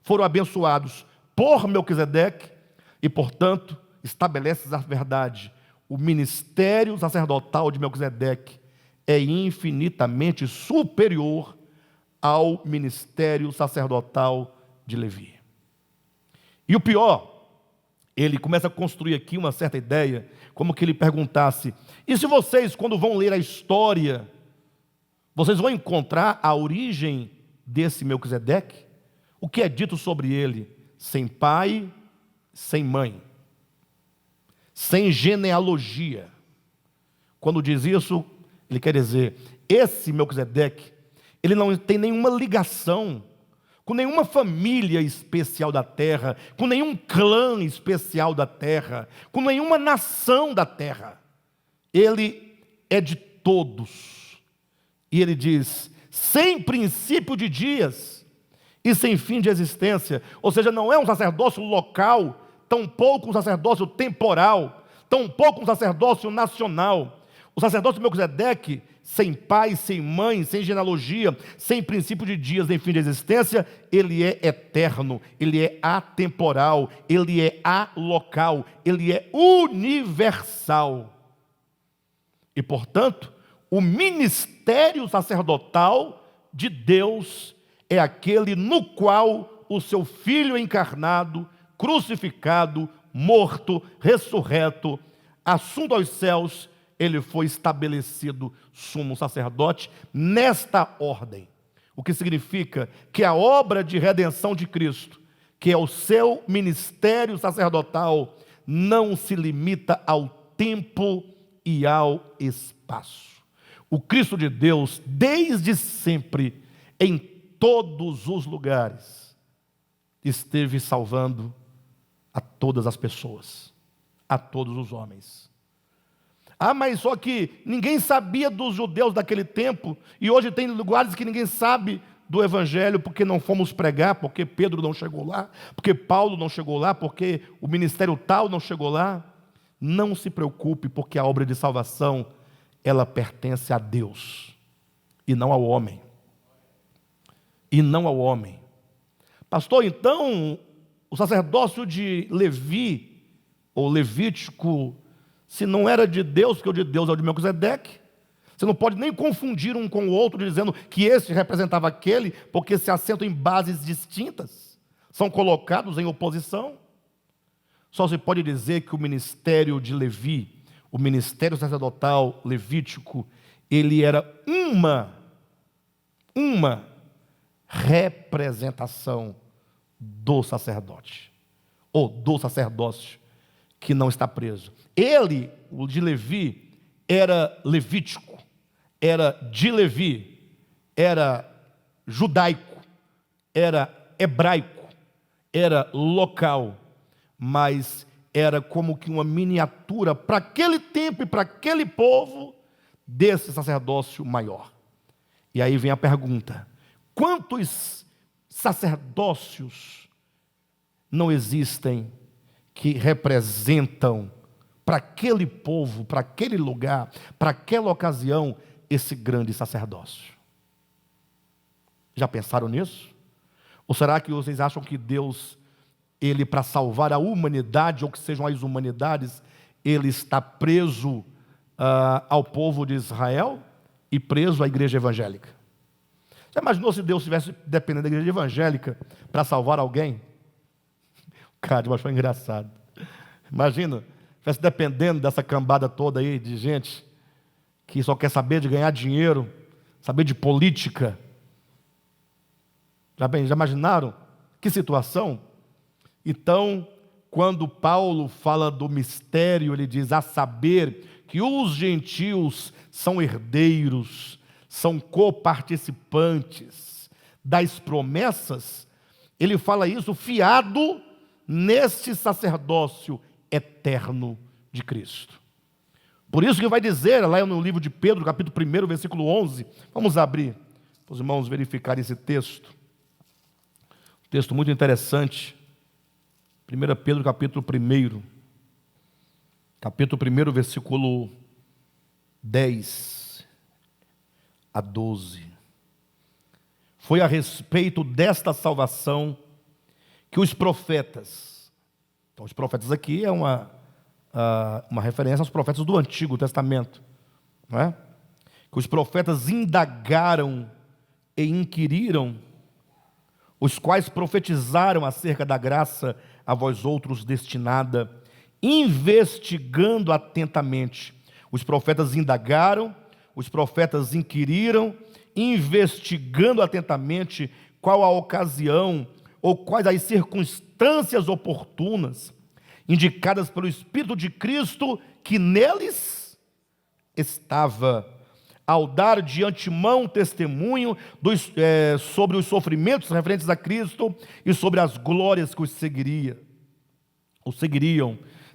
foram abençoados por Melquisedeque, e portanto estabelece a verdade: o ministério sacerdotal de Melquisedeque é infinitamente superior ao ministério sacerdotal de Levi. E o pior, ele começa a construir aqui uma certa ideia, como que ele perguntasse: e se vocês, quando vão ler a história, vocês vão encontrar a origem desse Melquisedeque? O que é dito sobre ele? Sem pai, sem mãe, sem genealogia. Quando diz isso, ele quer dizer, esse Melquisedeque, ele não tem nenhuma ligação com nenhuma família especial da terra, com nenhum clã especial da terra, com nenhuma nação da terra. Ele é de todos. E ele diz, sem princípio de dias e sem fim de existência. Ou seja, não é um sacerdócio local, tampouco um sacerdócio temporal, tampouco um sacerdócio nacional. O sacerdócio de Melquisedeque, sem pai, sem mãe, sem genealogia, sem princípio de dias nem fim de existência, ele é eterno, ele é atemporal, ele é alocal, ele é universal. E, portanto, o ministério sacerdotal de Deus é aquele no qual o seu Filho encarnado, crucificado, morto, ressurreto, assunto aos céus, ele foi estabelecido sumo sacerdote nesta ordem. O que significa que a obra de redenção de Cristo, que é o seu ministério sacerdotal, não se limita ao tempo e ao espaço. O Cristo de Deus, desde sempre, em todos os lugares, esteve salvando a todas as pessoas, a todos os homens. Mas só que ninguém sabia dos judeus daquele tempo, e hoje tem lugares que ninguém sabe do Evangelho, porque não fomos pregar, porque Pedro não chegou lá, porque Paulo não chegou lá, porque o ministério tal não chegou lá. Não se preocupe, porque a obra de salvação, ela pertence a Deus, e não ao homem. E não ao homem. Pastor, então, o sacerdócio de Levi, ou Levítico, se não era de Deus, porque o de Deus é o de Melquisedeque, você não pode nem confundir um com o outro, dizendo que esse representava aquele, porque se assentam em bases distintas, são colocados em oposição. Só se pode dizer que o ministério de Levi, o ministério sacerdotal levítico, ele era uma representação do sacerdote, ou do sacerdócio que não está preso. Ele, o de Levi, era levítico, era de Levi, era judaico, era hebraico, era local, mas era como que uma miniatura para aquele tempo e para aquele povo desse sacerdócio maior. E aí vem a pergunta: quantos sacerdócios não existem que representam para aquele povo, para aquele lugar, para aquela ocasião, esse grande sacerdócio? Já pensaram nisso? Ou será que vocês acham que Deus, ele, para salvar a humanidade, ou que sejam as humanidades, ele está preso ao povo de Israel e preso à igreja evangélica? Já imaginou se Deus estivesse dependendo da igreja evangélica para salvar alguém? Cara, eu acho engraçado. Imagina, estivesse dependendo dessa cambada toda aí de gente que só quer saber de ganhar dinheiro, saber de política. Já imaginaram? Que situação? Então, quando Paulo fala do mistério, ele diz: a saber que os gentios são herdeiros, são coparticipantes das promessas. Ele fala isso fiado nesse sacerdócio eterno de Cristo. Por isso que vai dizer lá no livro de Pedro, capítulo 1, versículo 11, vamos abrir, para os irmãos verificarem esse texto. Um texto muito interessante. 1 Pedro, capítulo 1, versículo 10 a 12. Foi a respeito desta salvação que os profetas, então os profetas aqui é uma referência aos profetas do Antigo Testamento, não é? Que os profetas indagaram e inquiriram, os quais profetizaram acerca da graça a vós outros destinada, investigando atentamente. Os profetas indagaram, os profetas inquiriram, investigando atentamente qual a ocasião ou quais as circunstâncias oportunas indicadas pelo Espírito de Cristo que neles estava, ao dar de antemão testemunho sobre os sofrimentos referentes a Cristo e sobre as glórias que os seguiriam.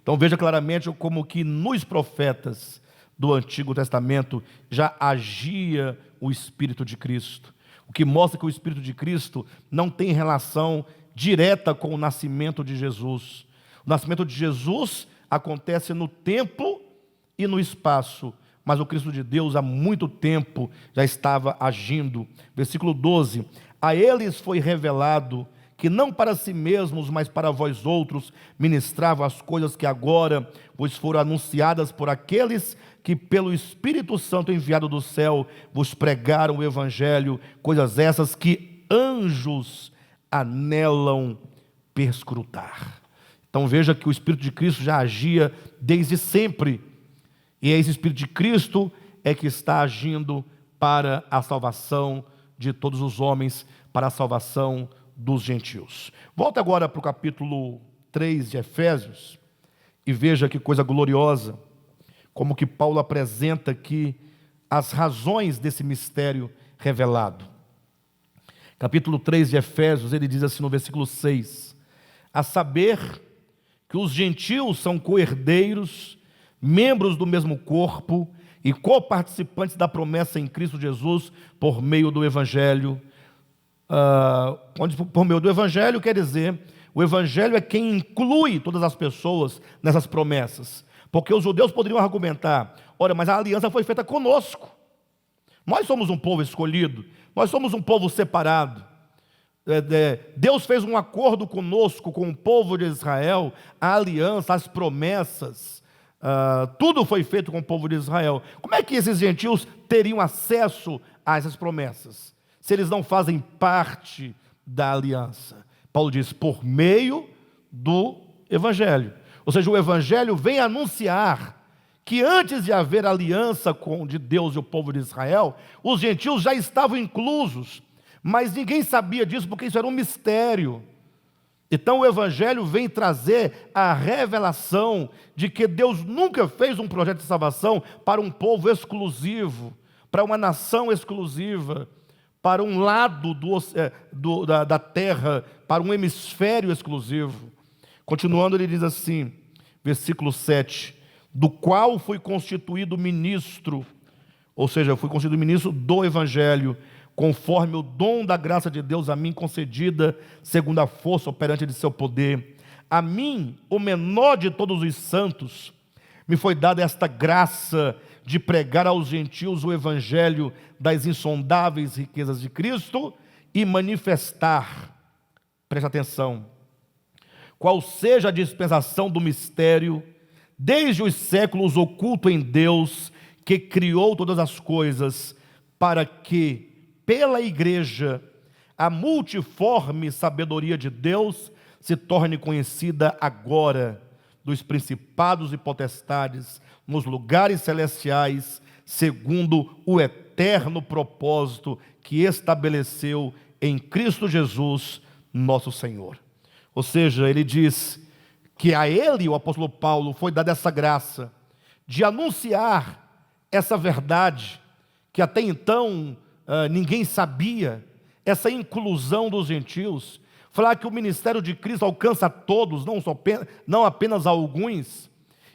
Então veja claramente como que nos profetas do Antigo Testamento já agia o Espírito de Cristo, o que mostra que o Espírito de Cristo não tem relação direta com o nascimento de Jesus. O nascimento de Jesus acontece no tempo e no espaço, mas o Cristo de Deus há muito tempo já estava agindo. Versículo 12: a eles foi revelado que não para si mesmos, mas para vós outros, ministravam as coisas que agora vos foram anunciadas por aqueles que pelo Espírito Santo enviado do céu vos pregaram o Evangelho, coisas essas que anjos anelam perscrutar. Então veja que o Espírito de Cristo já agia desde sempre, e esse Espírito de Cristo é que está agindo para a salvação de todos os homens, para a salvação dos gentios. Volta agora para o capítulo 3 de Efésios, e veja que coisa gloriosa, como que Paulo apresenta aqui as razões desse mistério revelado. Capítulo 3 de Efésios, ele diz assim no versículo 6: a saber que os gentios são co-herdeiros, membros do mesmo corpo e coparticipantes da promessa em Cristo Jesus por meio do Evangelho. Por meio do Evangelho quer dizer, o Evangelho é quem inclui todas as pessoas nessas promessas. Porque os judeus poderiam argumentar: olha, mas a aliança foi feita conosco. Nós somos um povo escolhido, nós somos um povo separado. Deus fez um acordo conosco, com o povo de Israel, a aliança, as promessas, tudo foi feito com o povo de Israel. Como é que esses gentios teriam acesso a essas promessas, se eles não fazem parte da aliança? Paulo diz: por meio do Evangelho. Ou seja, o Evangelho vem anunciar que antes de haver aliança de Deus e o povo de Israel, os gentios já estavam inclusos, mas ninguém sabia disso porque isso era um mistério. Então o Evangelho vem trazer a revelação de que Deus nunca fez um projeto de salvação para um povo exclusivo, para uma nação exclusiva, para um lado da terra, para um hemisfério exclusivo. Continuando, ele diz assim, versículo 7: do qual fui constituído ministro, ou seja, fui constituído ministro do Evangelho, conforme o dom da graça de Deus a mim concedida, segundo a força operante de seu poder. A mim, o menor de todos os santos, me foi dada esta graça de pregar aos gentios o Evangelho das insondáveis riquezas de Cristo e manifestar, preste atenção, qual seja a dispensação do mistério, desde os séculos oculto em Deus, que criou todas as coisas, para que, pela igreja, a multiforme sabedoria de Deus se torne conhecida agora, dos principados e potestades, nos lugares celestiais, segundo o eterno propósito que estabeleceu em Cristo Jesus, nosso Senhor. Ou seja, ele diz que a ele, o apóstolo Paulo, foi dada essa graça de anunciar essa verdade que até então ninguém sabia, essa inclusão dos gentios, falar que o ministério de Cristo alcança a todos, não apenas a alguns,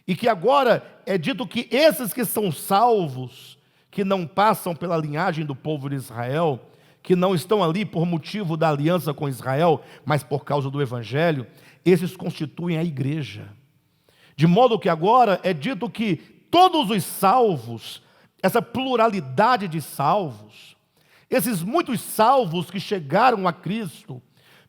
e que agora é dito que esses que são salvos, que não passam pela linhagem do povo de Israel, que não estão ali por motivo da aliança com Israel, mas por causa do Evangelho, esses constituem a igreja. De modo que agora é dito que todos os salvos, essa pluralidade de salvos, esses muitos salvos que chegaram a Cristo,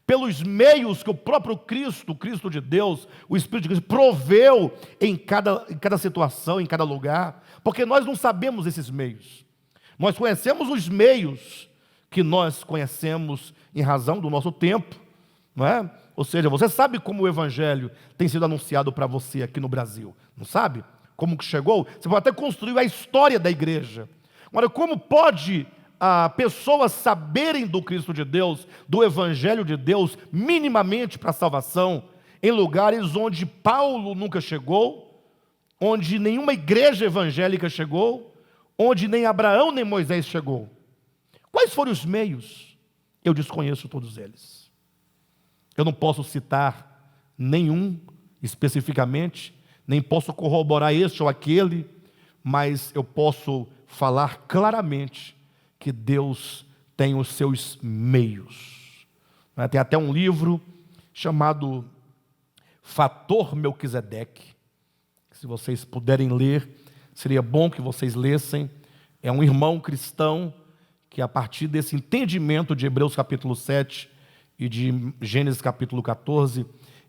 pelos meios que o próprio Cristo, o Cristo de Deus, o Espírito de Cristo, proveu em cada situação, em cada lugar, porque nós não sabemos esses meios. Nós conhecemos os meios que nós conhecemos em razão do nosso tempo, não é? Ou seja, você sabe como o Evangelho tem sido anunciado para você aqui no Brasil, não sabe? Como que chegou? Você pode até construir a história da igreja. Agora, como pode pessoas saberem do Cristo de Deus, do Evangelho de Deus, minimamente para a salvação, em lugares onde Paulo nunca chegou, onde nenhuma igreja evangélica chegou, onde nem Abraão nem Moisés chegou? Quais foram os meios? Eu desconheço todos eles. Eu não posso citar nenhum especificamente, nem posso corroborar este ou aquele, mas eu posso falar claramente que Deus tem os seus meios. Tem até um livro chamado Fator Melquisedeque, se vocês puderem ler, seria bom que vocês lessem. É um irmão cristão que, a partir desse entendimento de Hebreus capítulo 7 e de Gênesis capítulo 14,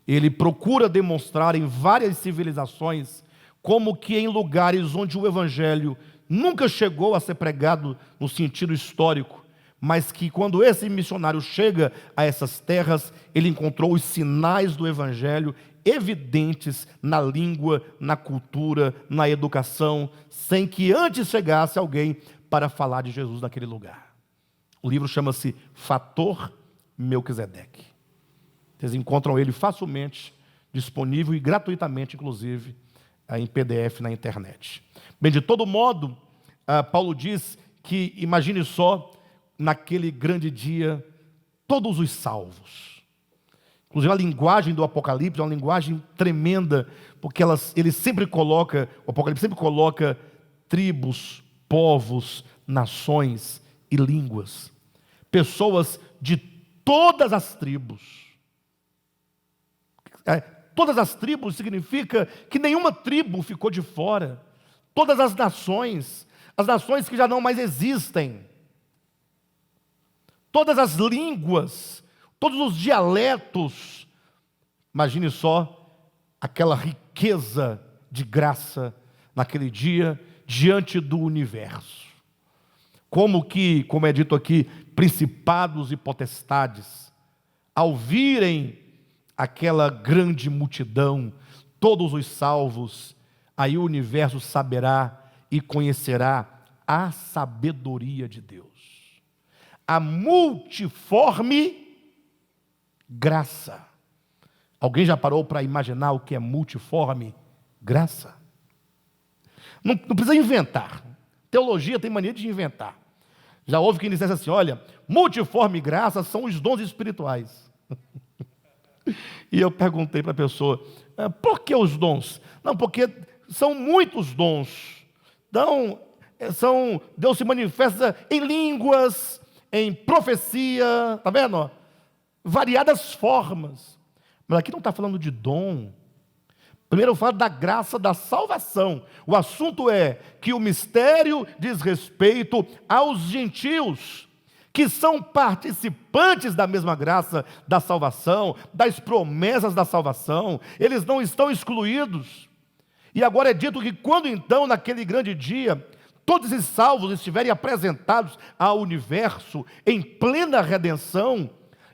ele procura demonstrar em várias civilizações como que em lugares onde o Evangelho nunca chegou a ser pregado no sentido histórico, mas que quando esse missionário chega a essas terras, ele encontrou os sinais do Evangelho evidentes na língua, na cultura, na educação, sem que antes chegasse alguém para falar de Jesus naquele lugar. O livro chama-se Fator Melquisedeque. Vocês encontram ele facilmente, disponível e gratuitamente, inclusive, em PDF na internet. Bem, de todo modo, Paulo diz que, imagine só, naquele grande dia, todos os salvos. Inclusive a linguagem do Apocalipse é uma linguagem tremenda, porque ele sempre coloca, o Apocalipse sempre coloca tribos, povos, nações e línguas. Pessoas de todas as tribos. Todas as tribos significa que nenhuma tribo ficou de fora. Todas as nações que já não mais existem. Todas as línguas, todos os dialetos. Imagine só aquela riqueza de graça naquele dia diante do universo. Como é dito aqui, principados e potestades, ao virem aquela grande multidão, todos os salvos, aí o universo saberá e conhecerá a sabedoria de Deus, a multiforme graça. Alguém já parou para imaginar o que é multiforme graça? Não precisa inventar. Teologia tem mania de inventar. Já houve quem dissesse assim: olha, multiforme graça são os dons espirituais. E eu perguntei para a pessoa: por que os dons? Não, porque são muitos dons. Então, Deus se manifesta em línguas, em profecia, está vendo? Variadas formas. Mas aqui não está falando de dom. Primeiro fala da graça da salvação. O assunto é que o mistério diz respeito aos gentios, que são participantes da mesma graça da salvação, das promessas da salvação. Eles não estão excluídos. E agora é dito que quando então, naquele grande dia, todos esses salvos estiverem apresentados ao universo em plena redenção,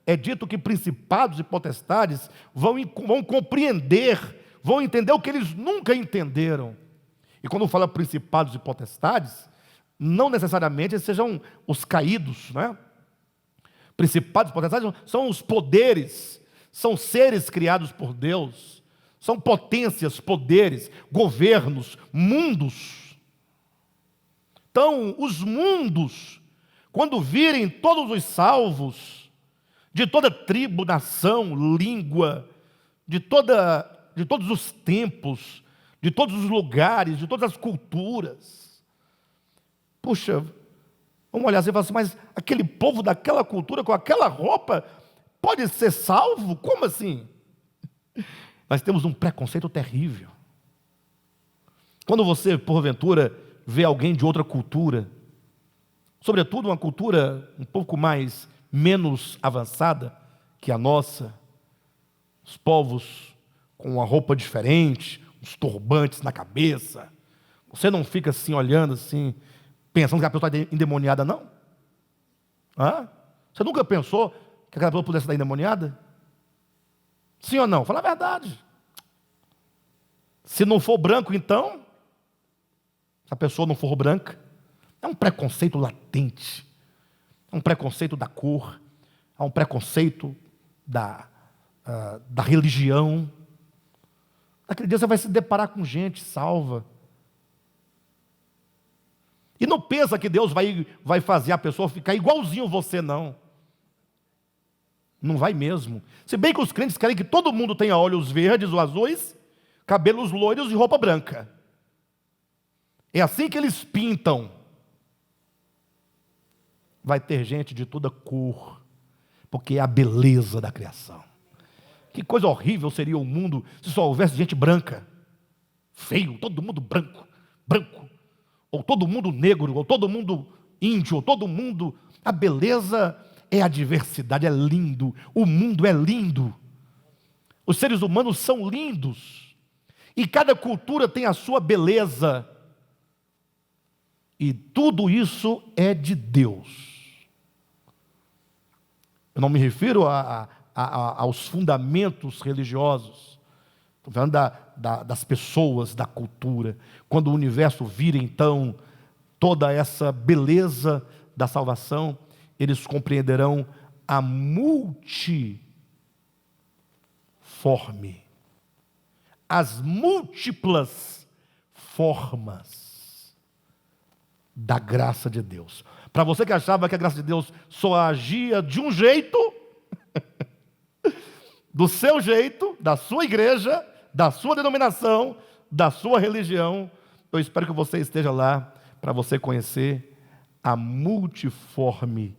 é dito que principados e potestades vão compreender, vão entender o que eles nunca entenderam. E quando fala principados e potestades, não necessariamente sejam os caídos, né? Principados e potestades são os poderes, são seres criados por Deus, são potências, poderes, governos, mundos. Então, os mundos, quando virem todos os salvos, de toda tribo, nação, língua, de todos os tempos, de todos os lugares, de todas as culturas. Puxa, vamos olhar assim e falar assim: mas aquele povo daquela cultura, com aquela roupa, pode ser salvo? Como assim? Nós temos um preconceito terrível. Quando você, porventura, vê alguém de outra cultura, sobretudo uma cultura um pouco menos avançada que a nossa, os povos com uma roupa diferente, uns turbantes na cabeça, você não fica assim olhando assim, pensando que a pessoa está endemoniada, não? Você nunca pensou que aquela pessoa pudesse estar endemoniada? Sim ou não? Fala a verdade. Se não for branco, então, se a pessoa não for branca, é um preconceito latente, é um preconceito da cor, é um preconceito da religião. Naquele dia você vai se deparar com gente salva. E não pensa que Deus vai fazer a pessoa ficar igualzinho você, não. Não vai mesmo. Se bem que os crentes querem que todo mundo tenha olhos verdes ou azuis, cabelos loiros e roupa branca. É assim que eles pintam. Vai ter gente de toda cor, porque é a beleza da criação. Que coisa horrível seria o mundo se só houvesse gente branca, feio, todo mundo branco, ou todo mundo negro, ou todo mundo índio, ou todo mundo... A beleza é a diversidade, é lindo, o mundo é lindo, os seres humanos são lindos, e cada cultura tem a sua beleza, e tudo isso é de Deus. Eu não me refiro aos fundamentos religiosos, estou falando das pessoas, da cultura. Quando o universo vira então toda essa beleza da salvação, eles compreenderão a multiforme, as múltiplas formas da graça de Deus. Para você que achava que a graça de Deus só agia de um jeito, do seu jeito, da sua igreja, da sua denominação, da sua religião, eu espero que você esteja lá para você conhecer a multiforme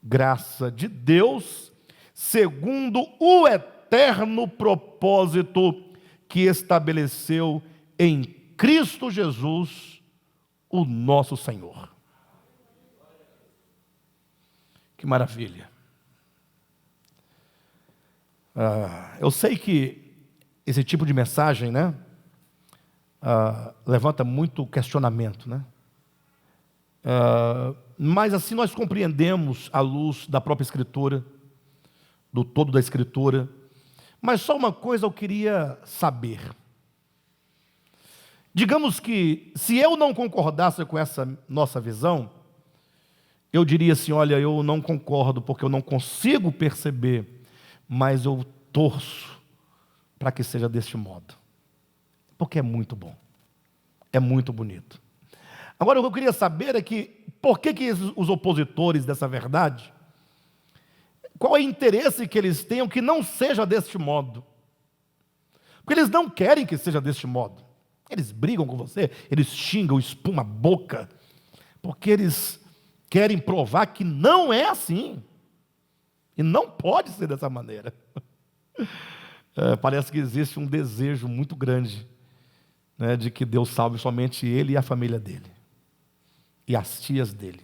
graça de Deus, segundo o eterno propósito que estabeleceu em Cristo Jesus, o nosso Senhor. Que maravilha! Eu sei que esse tipo de mensagem, né, levanta muito questionamento, né? Mas assim nós compreendemos à luz da própria Escritura, do todo da Escritura. Mas só uma coisa eu queria saber. Digamos que se eu não concordasse com essa nossa visão, eu diria assim, olha, eu não concordo porque eu não consigo perceber, mas eu torço para que seja deste modo. Porque é muito bom, é muito bonito. Agora, o que eu queria saber é que, por que os opositores dessa verdade, qual é o interesse que eles tenham que não seja deste modo? Porque eles não querem que seja deste modo. Eles brigam com você, eles xingam, espuma a boca, porque eles querem provar que não é assim. E não pode ser dessa maneira. Parece que existe um desejo muito grande, né, de que Deus salve somente ele e a família dele. E as tias dele.